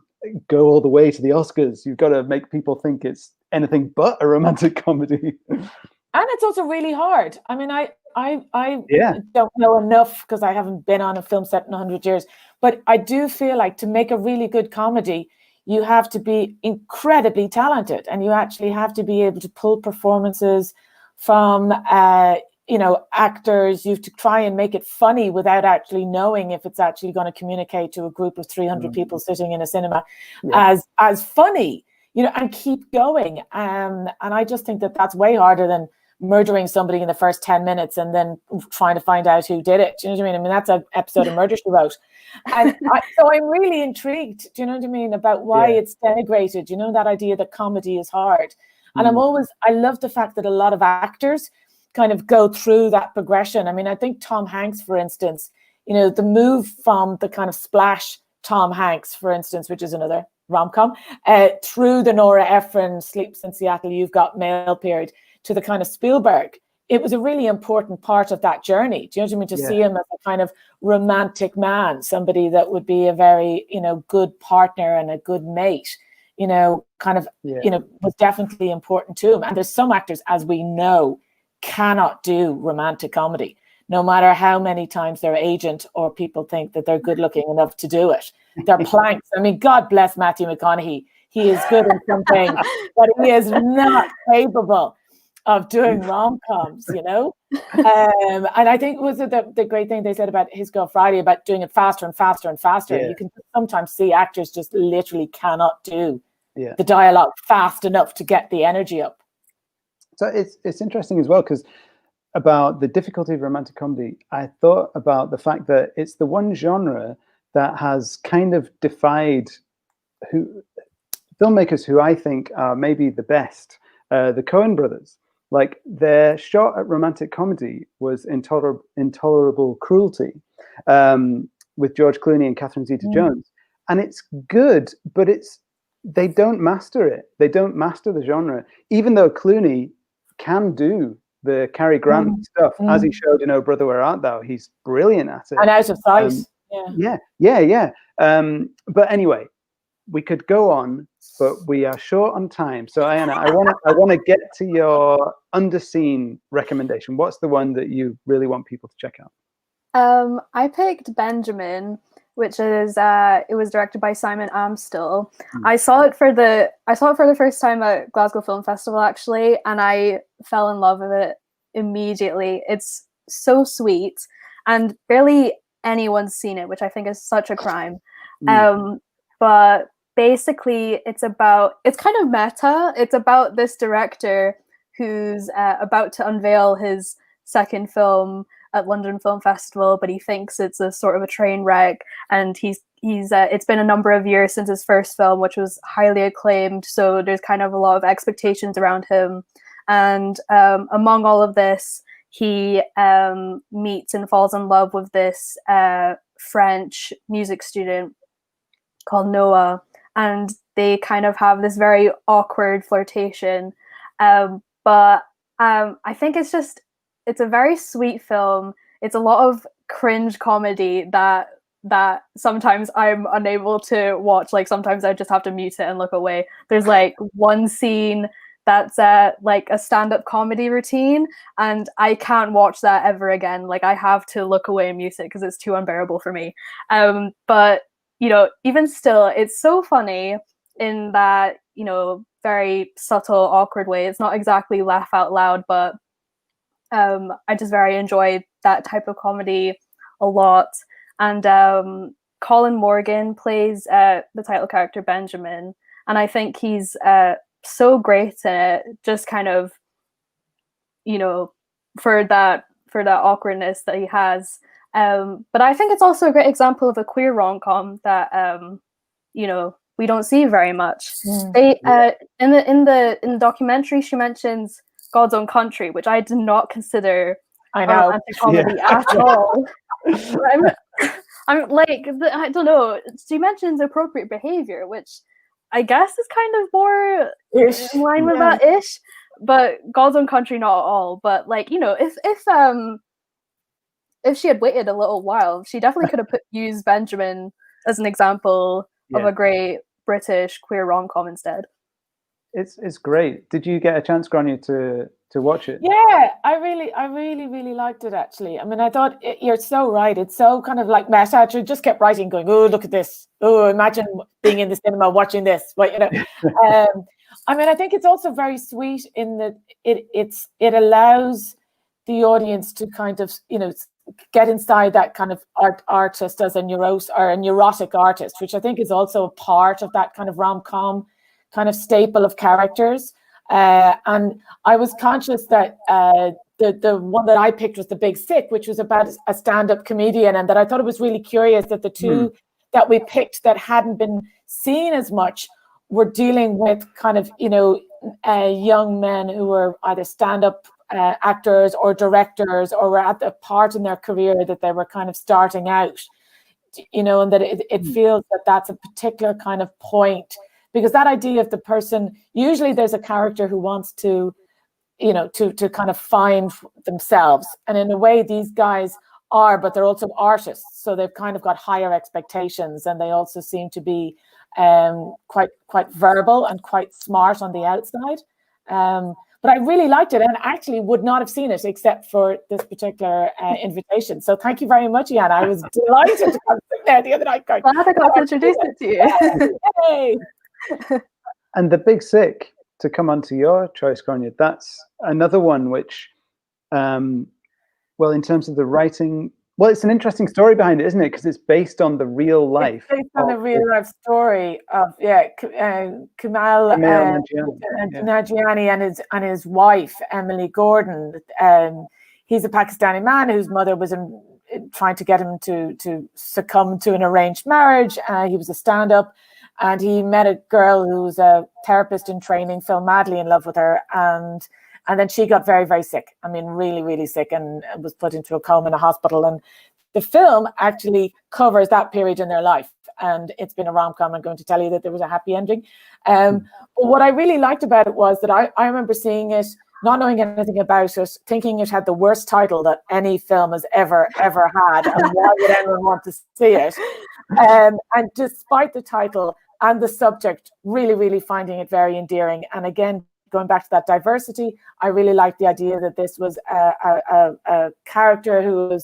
go all the way to the Oscars, you've got to make people think it's anything but a romantic comedy. And it's also really hard. I mean, I don't know enough because I haven't been on a film set in 100 years. But I do feel like to make a really good comedy, you have to be incredibly talented, and you actually have to be able to pull performances from, actors. You have to try and make it funny without actually knowing if it's actually going to communicate to a group of 300 people sitting in a cinema as funny, and keep going. And I just think that that's way harder than murdering somebody in the first 10 minutes and then trying to find out who did it. Do you know what I mean? I mean, that's an episode of Murder, She Wrote. And so I'm really intrigued, do you know what I mean, about why it's denigrated, that idea that comedy is hard. And I love the fact that a lot of actors kind of go through that progression. I mean, I think Tom Hanks, for instance, the move from the kind of splash Tom Hanks, for instance, which is another rom-com, through the Nora Ephron Sleeps in Seattle, You've Got Mail period, to the kind of Spielberg. It was a really important part of that journey. Do you know what I mean? To see him as a kind of romantic man, somebody that would be a very, good partner and a good mate, was definitely important to him. And there's some actors, as we know, cannot do romantic comedy, no matter how many times their agent or people think that they're good looking enough to do it. They're planks. I mean, God bless Matthew McConaughey. He is good in some things, but he is not capable of doing rom-coms, And I think was the great thing they said about His Girl Friday, about doing it faster and faster and faster. Yeah. You can sometimes see actors just literally cannot do the dialogue fast enough to get the energy up. So it's interesting as well, because about the difficulty of romantic comedy, I thought about the fact that it's the one genre that has kind of defied filmmakers who I think are maybe the best, the Coen brothers. Like, their shot at romantic comedy was Intolerable Cruelty, with George Clooney and Catherine Zeta-Jones. And it's good, but they don't master it. They don't master the genre, even though Clooney can do the Cary Grant stuff, as he showed in Oh Brother, Where Art Thou. He's brilliant at it. And Out of Sight. But anyway, we could go on, but we are short on time. So Iana, I want to get to your underseen recommendation. What's the one that you really want people to check out? I picked Benjamin, which is it was directed by Simon Amstell. I saw it for the first time at Glasgow Film Festival, actually, and I fell in love with it immediately. It's so sweet, and barely anyone's seen it, which I think is such a crime. But basically, it's kind of meta. It's about this director who's about to unveil his second film at London Film Festival, but he thinks it's a sort of a train wreck, and it's been a number of years since his first film, which was highly acclaimed, so there's kind of a lot of expectations around him. And among all of this, he meets and falls in love with this French music student called Noah, and they kind of have this very awkward flirtation. But I think it's a very sweet film. It's a lot of cringe comedy that sometimes I'm unable to watch. Like, sometimes I just have to mute it and look away. There's like one scene that's like a stand-up comedy routine, and I can't watch that ever again. Like, I have to look away and mute it because it's too unbearable for me. But even still, it's so funny in that, very subtle, awkward way. It's not exactly laugh out loud, but I just very enjoy that type of comedy a lot. And Colin Morgan plays the title character Benjamin, and I think he's so great in it, just kind of, for that awkwardness that he has. But I think it's also a great example of a queer rom-com that we don't see very much. They in the documentary, she mentions God's Own Country, which I did not consider anti-comedy at all. I'm like, I don't know. She mentions appropriate behavior, which I guess is kind of more in line with that ish. But God's Own Country, not at all. But like, if she had waited a little while, she definitely could have used Benjamin as an example of a great British queer rom-com instead. It's great. Did you get a chance, Grainne, to watch it? Yeah, I really liked it, actually. I mean, I thought you're so right. It's so kind of like meta. I just kept writing, going, oh, look at this. Oh, imagine being in the cinema watching this. But I mean, I think it's also very sweet in that it allows the audience to kind of, get inside that kind of artist as a neurotic artist, which I think is also a part of that kind of rom-com kind of staple of characters. And I was conscious that the one that I picked was The Big Sick, which was about a stand-up comedian, and that I thought it was really curious that the two that we picked that hadn't been seen as much were dealing with kind of, young men who were either stand-up actors or directors, or were at the part in their career that they were kind of starting out, you know, and that it feels that that's a particular kind of point, because that idea of the person, usually there's a character who wants to, you know, to kind of find themselves, and in a way these guys are, but they're also artists, so they've kind of got higher expectations, and they also seem to be quite verbal and quite smart on the outside. But I really liked it, and actually would not have seen it except for this particular invitation. So thank you very much, Iana. I was delighted to come there the other night. Glad I got to introduce it to you. Yay. And The Big Sick, to come on to your choice, Grainne, that's another one which, well, in terms of the writing, well, it's an interesting story behind it, isn't it? Because it's based on the real life. It's based on the real life story of Kumail Nanjiani and his wife Emily Gordon. He's a Pakistani man whose mother was trying to get him to succumb to an arranged marriage. He was a stand-up, and he met a girl who was a therapist in training, fell madly in love with her, and then she got very, very sick. I mean, really, really sick, and was put into a coma in a hospital. And the film actually covers that period in their life. And it's been a rom-com. I'm going to tell you that there was a happy ending. But what I really liked about it was that I remember seeing it, not knowing anything about it, thinking it had the worst title that any film has ever had. And why would anyone want to see it? And despite the title and the subject, really, really finding it very endearing. And again, going back to that diversity, I really liked the idea that this was a character who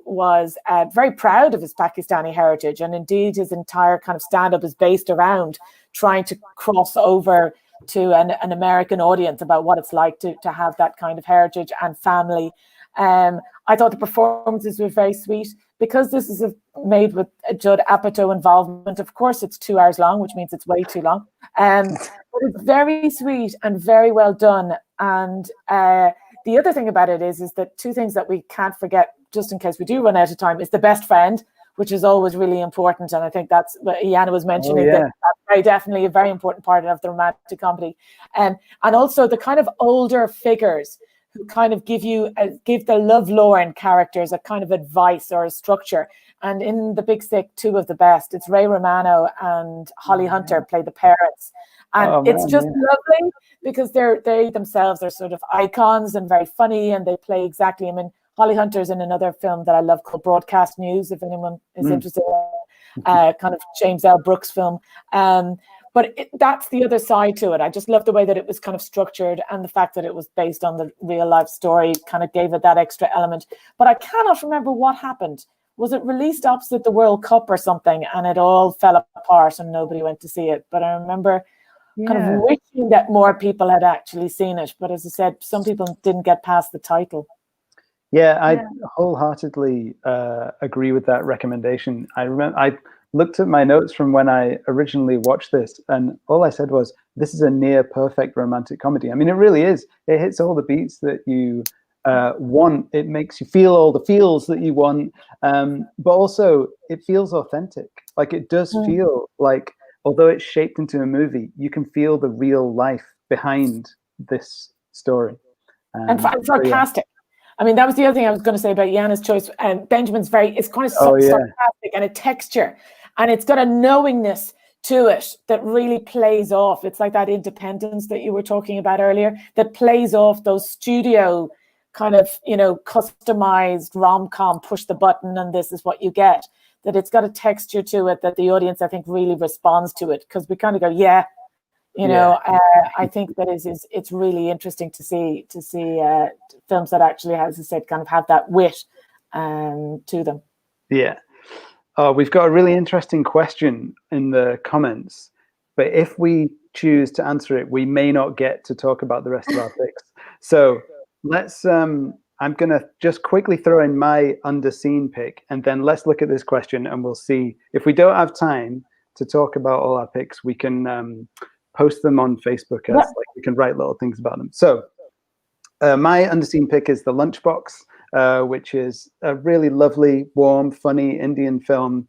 was very proud of his Pakistani heritage, and indeed his entire kind of stand-up is based around trying to cross over to an American audience about what it's like to have that kind of heritage and family. I thought the performances were very sweet. Because this is made with a Judd Apatow involvement, of course it's 2 hours long, which means it's way too long. But it's very sweet and very well done. And the other thing about it is that two things that we can't forget, just in case we do run out of time, is the best friend, which is always really important. And I think that's what Iana was mentioning, that that's very definitely a very important part of the romantic comedy. And also the kind of older figures who kind of give the lovelorn characters a kind of advice or a structure. And in The Big Sick, two of the best, it's Ray Romano and Holly Hunter play the parents. And it's just lovely, because they themselves are sort of icons and very funny, and they play exactly. I mean, Holly Hunter's in another film that I love called Broadcast News, if anyone is interested, kind of James L. Brooks film. But that's the other side to it. I just love the way that it was kind of structured, and the fact that it was based on the real life story kind of gave it that extra element. But I cannot remember what happened. Was it released opposite the World Cup or something, and it all fell apart and nobody went to see it? But I remember kind of wishing that more people had actually seen it. But as I said, some people didn't get past the title. Yeah, I wholeheartedly agree with that recommendation. I remember I looked at my notes from when I originally watched this, and all I said was, this is a near perfect romantic comedy. I mean, it really is. It hits all the beats that you want. It makes you feel all the feels that you want, but also it feels authentic. Like, it does feel like, although it's shaped into a movie, you can feel the real life behind this story. And sarcastic. I mean, that was the other thing I was going to say about Iana's choice. Benjamin's it's kind of sarcastic and a texture, and it's got a knowingness to it that really plays off. It's like that independence that you were talking about earlier, that plays off those studio kind of, customized rom-com, push the button and this is what you get. That it's got a texture to it that the audience, I think, really responds to it, because we kind of go, I think that it's really interesting to see films that actually, as I said, kind of have that wit to them. Yeah. We've got a really interesting question in the comments, but if we choose to answer it, we may not get to talk about the rest of our picks. So let's, I'm going to just quickly throw in my underseen pick, and then let's look at this question, and we'll see. If we don't have time to talk about all our picks, we can post them on Facebook as we can write little things about them. So my underseen pick is The Lunchbox, which is a really lovely, warm, funny Indian film,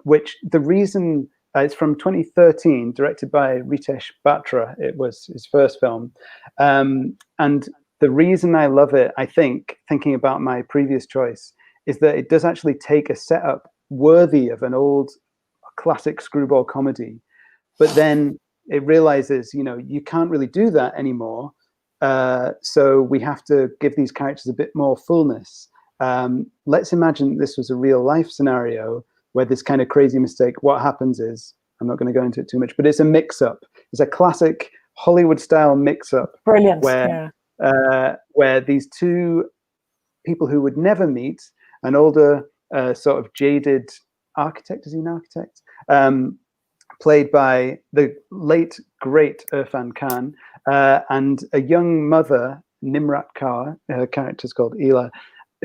which the reason it's from 2013, directed by Ritesh Batra. It was his first film. And the reason I love it, I think, thinking about my previous choice, is that it does actually take a setup worthy of an old classic screwball comedy, but then it realizes, you can't really do that anymore. So we have to give these characters a bit more fullness. Let's imagine this was a real life scenario where this kind of crazy mistake, what happens is, I'm not going to go into it too much, but it's a mix-up. It's a classic Hollywood-style mix-up. Brilliant. Where these two people who would never meet, an older sort of jaded architect, is he an architect? Played by the late, great Irfan Khan, and a young mother, Nimrat Kaur, her character's called Ela,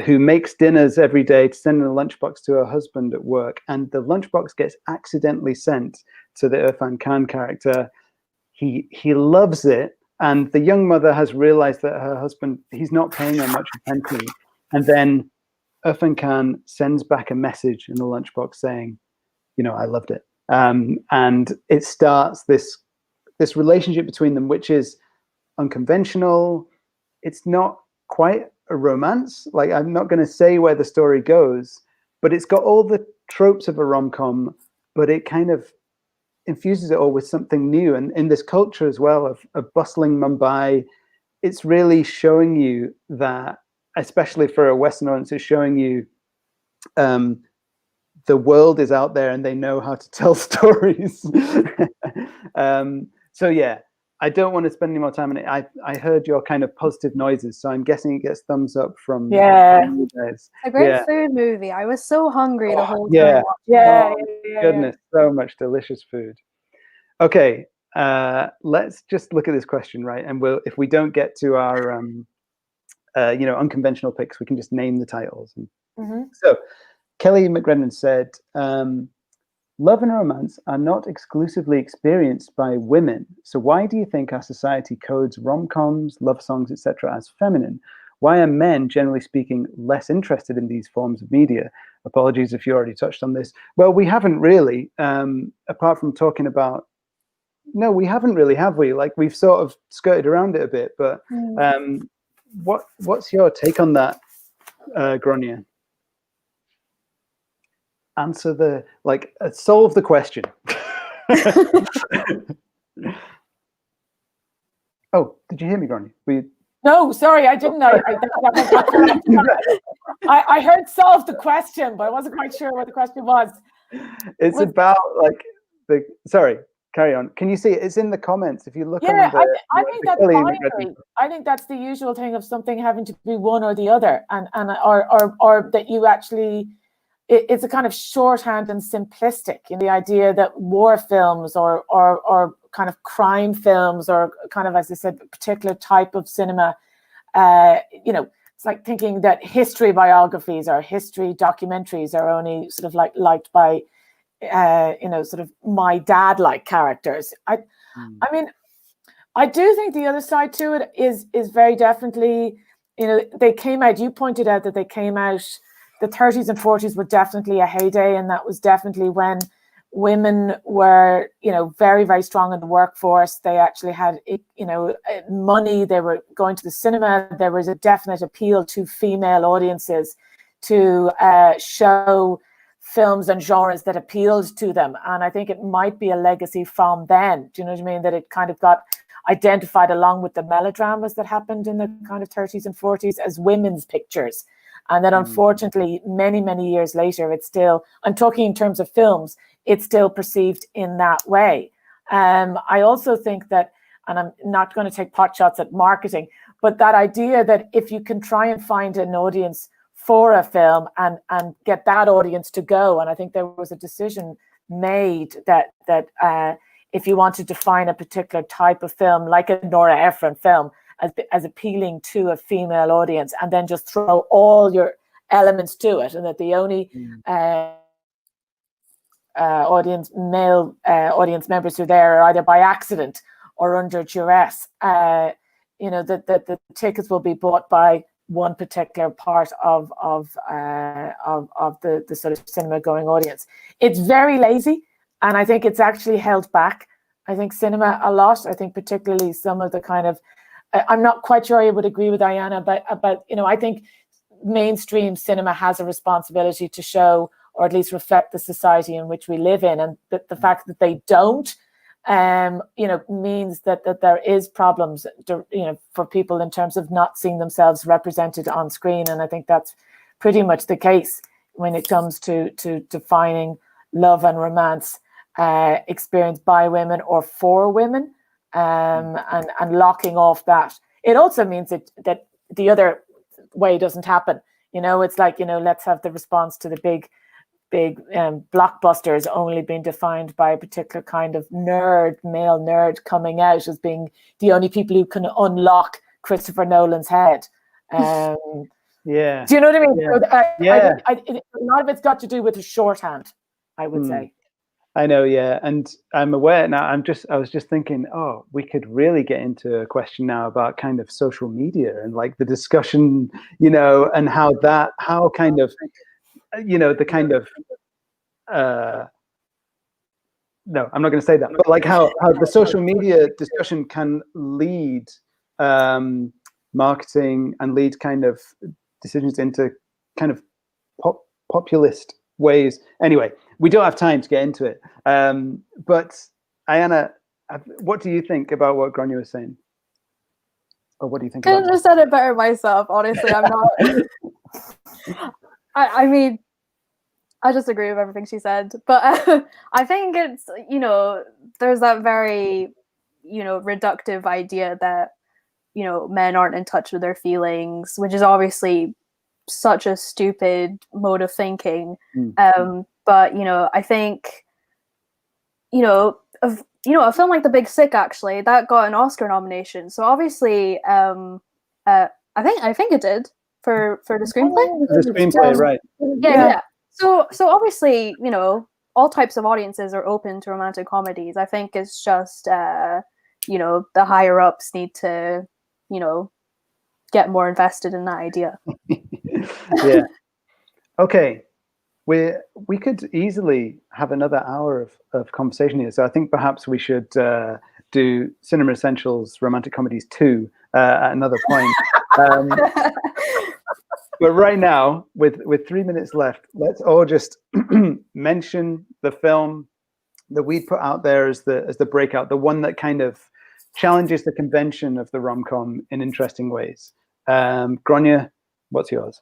who makes dinners every day to send in a lunchbox to her husband at work. And the lunchbox gets accidentally sent to the Irfan Khan character. He loves it. And the young mother has realized that her husband, he's not paying her much attention. And then Irfan Khan sends back a message in the lunchbox saying, I loved it. And it starts this relationship between them, which is unconventional. It's not quite a romance. Like, I'm not going to say where the story goes, but it's got all the tropes of a rom-com, but it kind of infuses it all with something new. And in this culture as well of bustling Mumbai, it's really showing you that, especially for a Western audience, it's showing you the world is out there and they know how to tell stories. So yeah, I don't want to spend any more time on it. I heard your kind of positive noises, so I'm guessing it gets thumbs up from you guys. A great food movie. I was so hungry the whole time. Yeah. Goodness, so much delicious food. Okay, let's just look at this question, right? And if we don't get to our unconventional picks, we can just name the titles. So Kelly McGrennan said, love and romance are not exclusively experienced by women. So why do you think our society codes rom-coms, love songs, etc. as feminine? Why are men, generally speaking, less interested in these forms of media? Apologies if you already touched on this. Well, we haven't really, apart from talking about, no, we haven't really, have we? Like, we've sort of skirted around it a bit, but what's your take on that, Grainne? Answer solve the question. Oh, did you hear me, Grainne? No, sorry, I didn't. I heard solve the question, but I wasn't quite sure what the question was. It's about sorry, carry on. Can you see it? It's in the comments. If you look on I think that's binary. I think that's the usual thing of something having to be one or the other, or that you actually. It's a kind of shorthand and simplistic in the idea that war films or kind of crime films or kind of, as I said, a particular type of cinema, it's like thinking that history biographies or history documentaries are only sort of liked by, sort of my dad-like characters. I mean, I do think the other side to it is very definitely, they came out, you pointed out that they came out, the 30s and 40s were definitely a heyday, and that was definitely when women were, very, very strong in the workforce. They actually had, money. They were going to the cinema. There was a definite appeal to female audiences to show films and genres that appealed to them. And I think it might be a legacy from then. Do you know what I mean? That it kind of got identified along with the melodramas that happened in the kind of 30s and 40s as women's pictures. And then unfortunately, many, many years later, it's still, I'm talking in terms of films, it's still perceived in that way. I also think that, and I'm not going to take pot shots at marketing, but that idea that if you can try and find an audience for a film and get that audience to go, and I think there was a decision made that if you want to define a particular type of film, like a Nora Ephron film, as appealing to a female audience, and then just throw all your elements to it, and that the only male audience members who are there are either by accident or under duress, that the tickets will be bought by one particular part of the sort of cinema going audience. It's very lazy, and I think it's actually held back. I think cinema a lot. I think particularly some of the kind of I'm not quite sure I would agree with Iana about I think mainstream cinema has a responsibility to show, or at least reflect, the society in which we live in, and the fact that they don't means that there is problems for people in terms of not seeing themselves represented on screen. And I think that's pretty much the case when it comes to defining love and romance experienced by women or for women, and locking off that. It also means that the other way doesn't happen. It's like, let's have the response to the big blockbusters only being defined by a particular kind of male nerd coming out as being the only people who can unlock Christopher Nolan's head. Yeah. Do you know what I mean? Yeah. So a lot of it's got to do with the shorthand, I would say. I know, yeah, and I'm aware now. I was just thinking, we could really get into a question now about kind of social media and like the discussion, and how kind of, the kind of, no, I'm not going to say that, but like how the social media discussion can lead marketing and lead kind of decisions into kind of populist ways. Anyway, we don't have time to get into it. But Iana, what do you think about what Grainne was saying? Or what do you think? I couldn't have said it better myself. Honestly, I'm not. I mean, I just agree with everything she said. But I think it's, there's that very, reductive idea that, men aren't in touch with their feelings, which is obviously such a stupid mode of thinking. But I think a film like The Big Sick, actually, that got an Oscar nomination. So obviously I think it did for the screenplay. The screenplay, right? Yeah. So obviously, all types of audiences are open to romantic comedies. I think it's just the higher ups need to get more invested in that idea. Yeah. Okay. We could easily have another hour of conversation here. So I think perhaps we should do Cinema Essentials Romantic Comedies 2 at another point. But right now, with 3 minutes left, let's all just mention the film that we put out there as the breakout, the one that kind of challenges the convention of the rom-com in interesting ways. Grainne, what's yours?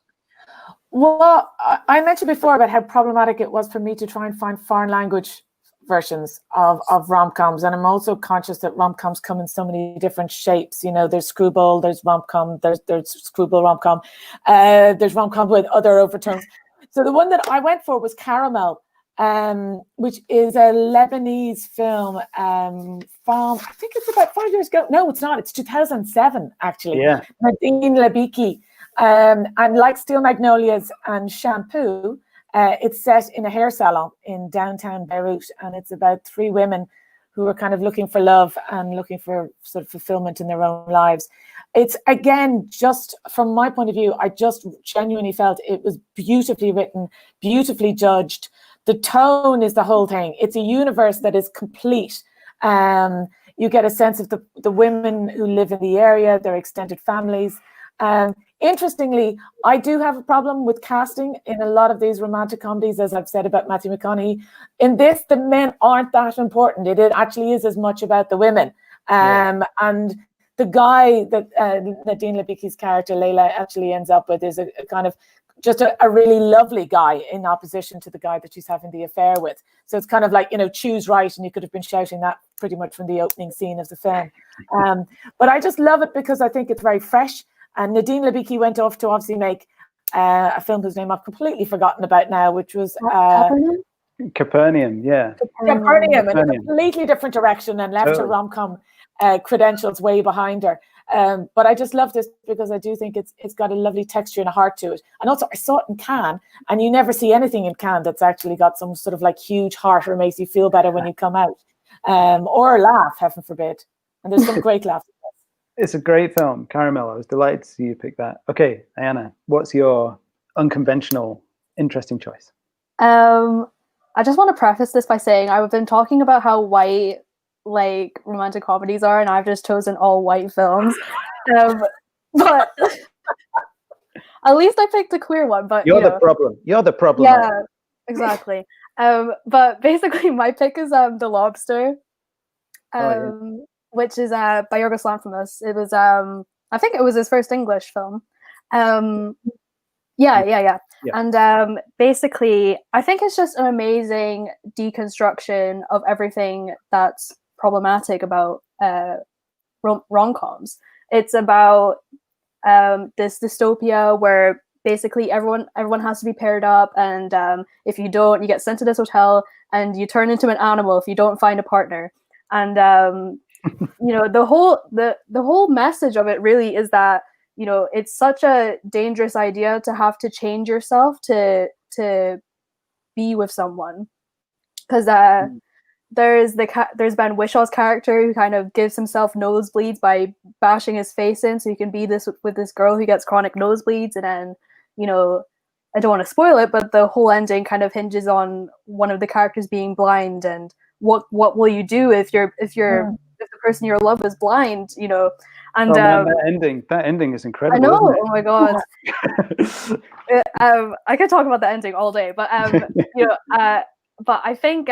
Well, I mentioned before about how problematic it was for me to try and find foreign language versions of rom-coms, and I'm also conscious that rom-coms come in so many different shapes. There's screwball, there's rom-com, there's screwball rom-com, there's rom-com with other overtones. So the one that I went for was Caramel, which is a Lebanese film from, I think it's about 5 years ago. No, it's not. It's 2007, actually. Yeah. Nadine Labiki. And like Steel Magnolias and Shampoo, it's set in a hair salon in downtown Beirut, and it's about three women who are kind of looking for love and looking for sort of fulfillment in their own lives. It's, again, just from my point of view, I just genuinely felt it was beautifully written, beautifully judged. The tone is the whole thing. It's a universe that is complete. You get a sense of the women who live in the area, their extended families. Interestingly, I do have a problem with casting in a lot of these romantic comedies, as I've said about Matthew McConaughey. In this, the men aren't that important. It actually is as much about the women. And the guy that Nadine Labiki's character, Layla, actually ends up with is a kind of just a really lovely guy in opposition to the guy that she's having the affair with. So it's kind of like, choose right. And you could have been shouting that pretty much from the opening scene of the film. But I just love it because I think it's very fresh. And Nadine Labiki went off to obviously make a film whose name I've completely forgotten about now, which was Capernaum, yeah. Capernaum, in a completely different direction, and left her rom-com credentials way behind her. But I just love this because I do think it's got a lovely texture and a heart to it. And also, I saw it in Cannes, and you never see anything in Cannes that's actually got some sort of like huge heart or makes you feel better when you come out, or laugh, heaven forbid. And there's some great laughs. It's a great film, Caramel. I was delighted to see you pick that. Okay, Iana, what's your unconventional, interesting choice? I just want to preface this by saying I've been talking about how white like romantic comedies are, and I've just chosen all white films. But at least I picked a queer one. But you're the problem. You're the problem. Yeah, exactly. But basically, my pick is The Lobster, which is by Yorgos Lanthimos. It was I think it was his first English film. Yeah. And basically, I think it's just an amazing deconstruction of everything that's problematic about rom-coms. It's about this dystopia where basically everyone has to be paired up, and if you don't, you get sent to this hotel and you turn into an animal if you don't find a partner. And the whole message of it really is that it's such a dangerous idea to have to change yourself to be with someone, because there's Ben Wishaw's character who kind of gives himself nosebleeds by bashing his face in so he can be with this girl who gets chronic nosebleeds. And then I don't want to spoil it, but the whole ending kind of hinges on one of the characters being blind, and what will you do if the person you love is blind, and man, that ending is incredible. I know. Isn't it? Oh my god. I could talk about the ending all day, but but I think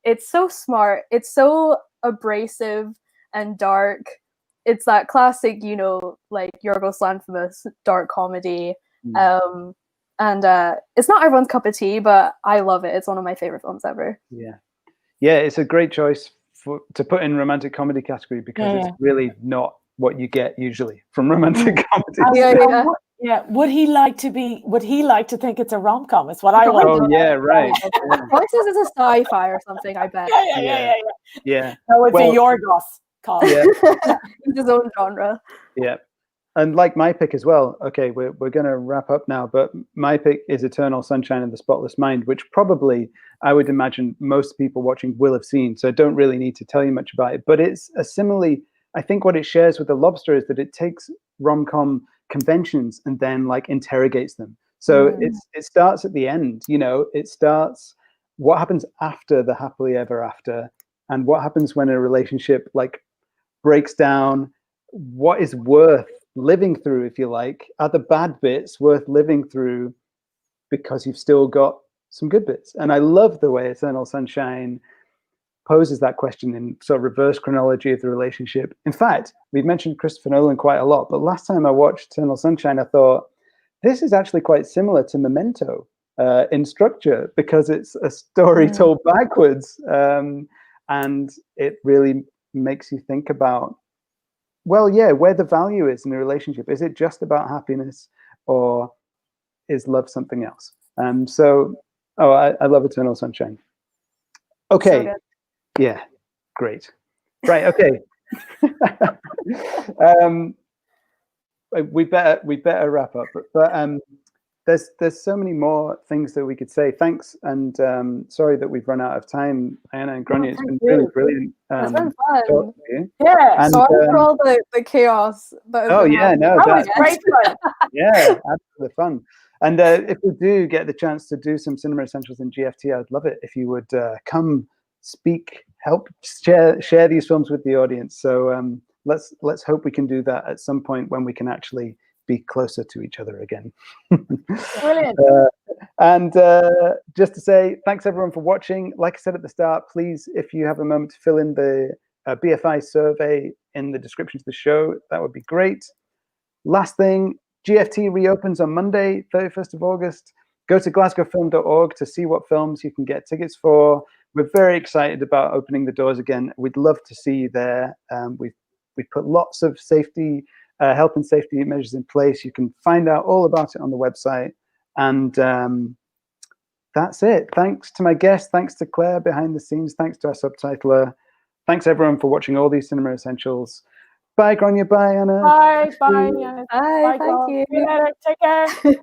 it's so smart. It's so abrasive and dark. It's that classic, like Yorgos Lanthimos dark comedy. And it's not everyone's cup of tea, but I love it. It's one of my favorite films ever. Yeah, it's a great choice to put in romantic comedy category, because it's really not what you get usually from romantic comedy. Yeah. Would he like to think it's a rom-com? Is what I like. Oh yeah, right. What is a sci-fi or something? I bet. Yeah. No, it's a Yorgos. Yeah. It's his own genre. Yeah. And like my pick as well. Okay, we're going to wrap up now, but my pick is Eternal Sunshine of the Spotless Mind, which probably I would imagine most people watching will have seen. So I don't really need to tell you much about it. But it's I think what it shares with The Lobster is that it takes rom-com conventions and then like interrogates them. So it starts at the end. It starts what happens after the happily ever after, and what happens when a relationship like breaks down. What is worth living through, if you like? Are the bad bits worth living through because you've still got some good bits? And I love the way Eternal Sunshine poses that question in sort of reverse chronology of the relationship. In fact, we've mentioned Christopher Nolan quite a lot, but last time I watched Eternal Sunshine, I thought this is actually quite similar to Memento in structure, because it's a story told backwards, and it really makes you think about, where the value is in a relationship. Is it just about happiness, or is love something else? I love Eternal Sunshine. Okay. So yeah, great. Right, okay. We better wrap up. But there's so many more things that we could say. Thanks, and sorry that we've run out of time, Iana and Grainne. It's been really brilliant. It's been fun. Yeah. And, sorry for all the chaos. That was great fun. Yeah, absolutely fun. And if we do get the chance to do some Cinema Essentials in GFT, I'd love it if you would come, speak, help share these films with the audience. So let's hope we can do that at some point when we can actually be closer to each other again. Brilliant. And just to say thanks everyone for watching. Like I said at the start, please, if you have a moment to fill in the BFI survey in the description to the show, that would be great. Last thing, GFT reopens on Monday, 31st of August. Go to glasgowfilm.org to see what films you can get tickets for. We're very excited about opening the doors again. We'd love to see you there. We've put lots of safety, health and safety measures in place. You can find out all about it on the website. And that's it. Thanks to my guest. Thanks to Claire behind the scenes. Thanks to our subtitler. Thanks everyone for watching all these Cinema Essentials. Bye, Grainne. Bye, Iana. Bye. Bye, Iana. Bye. Thank you. See you later. Take care.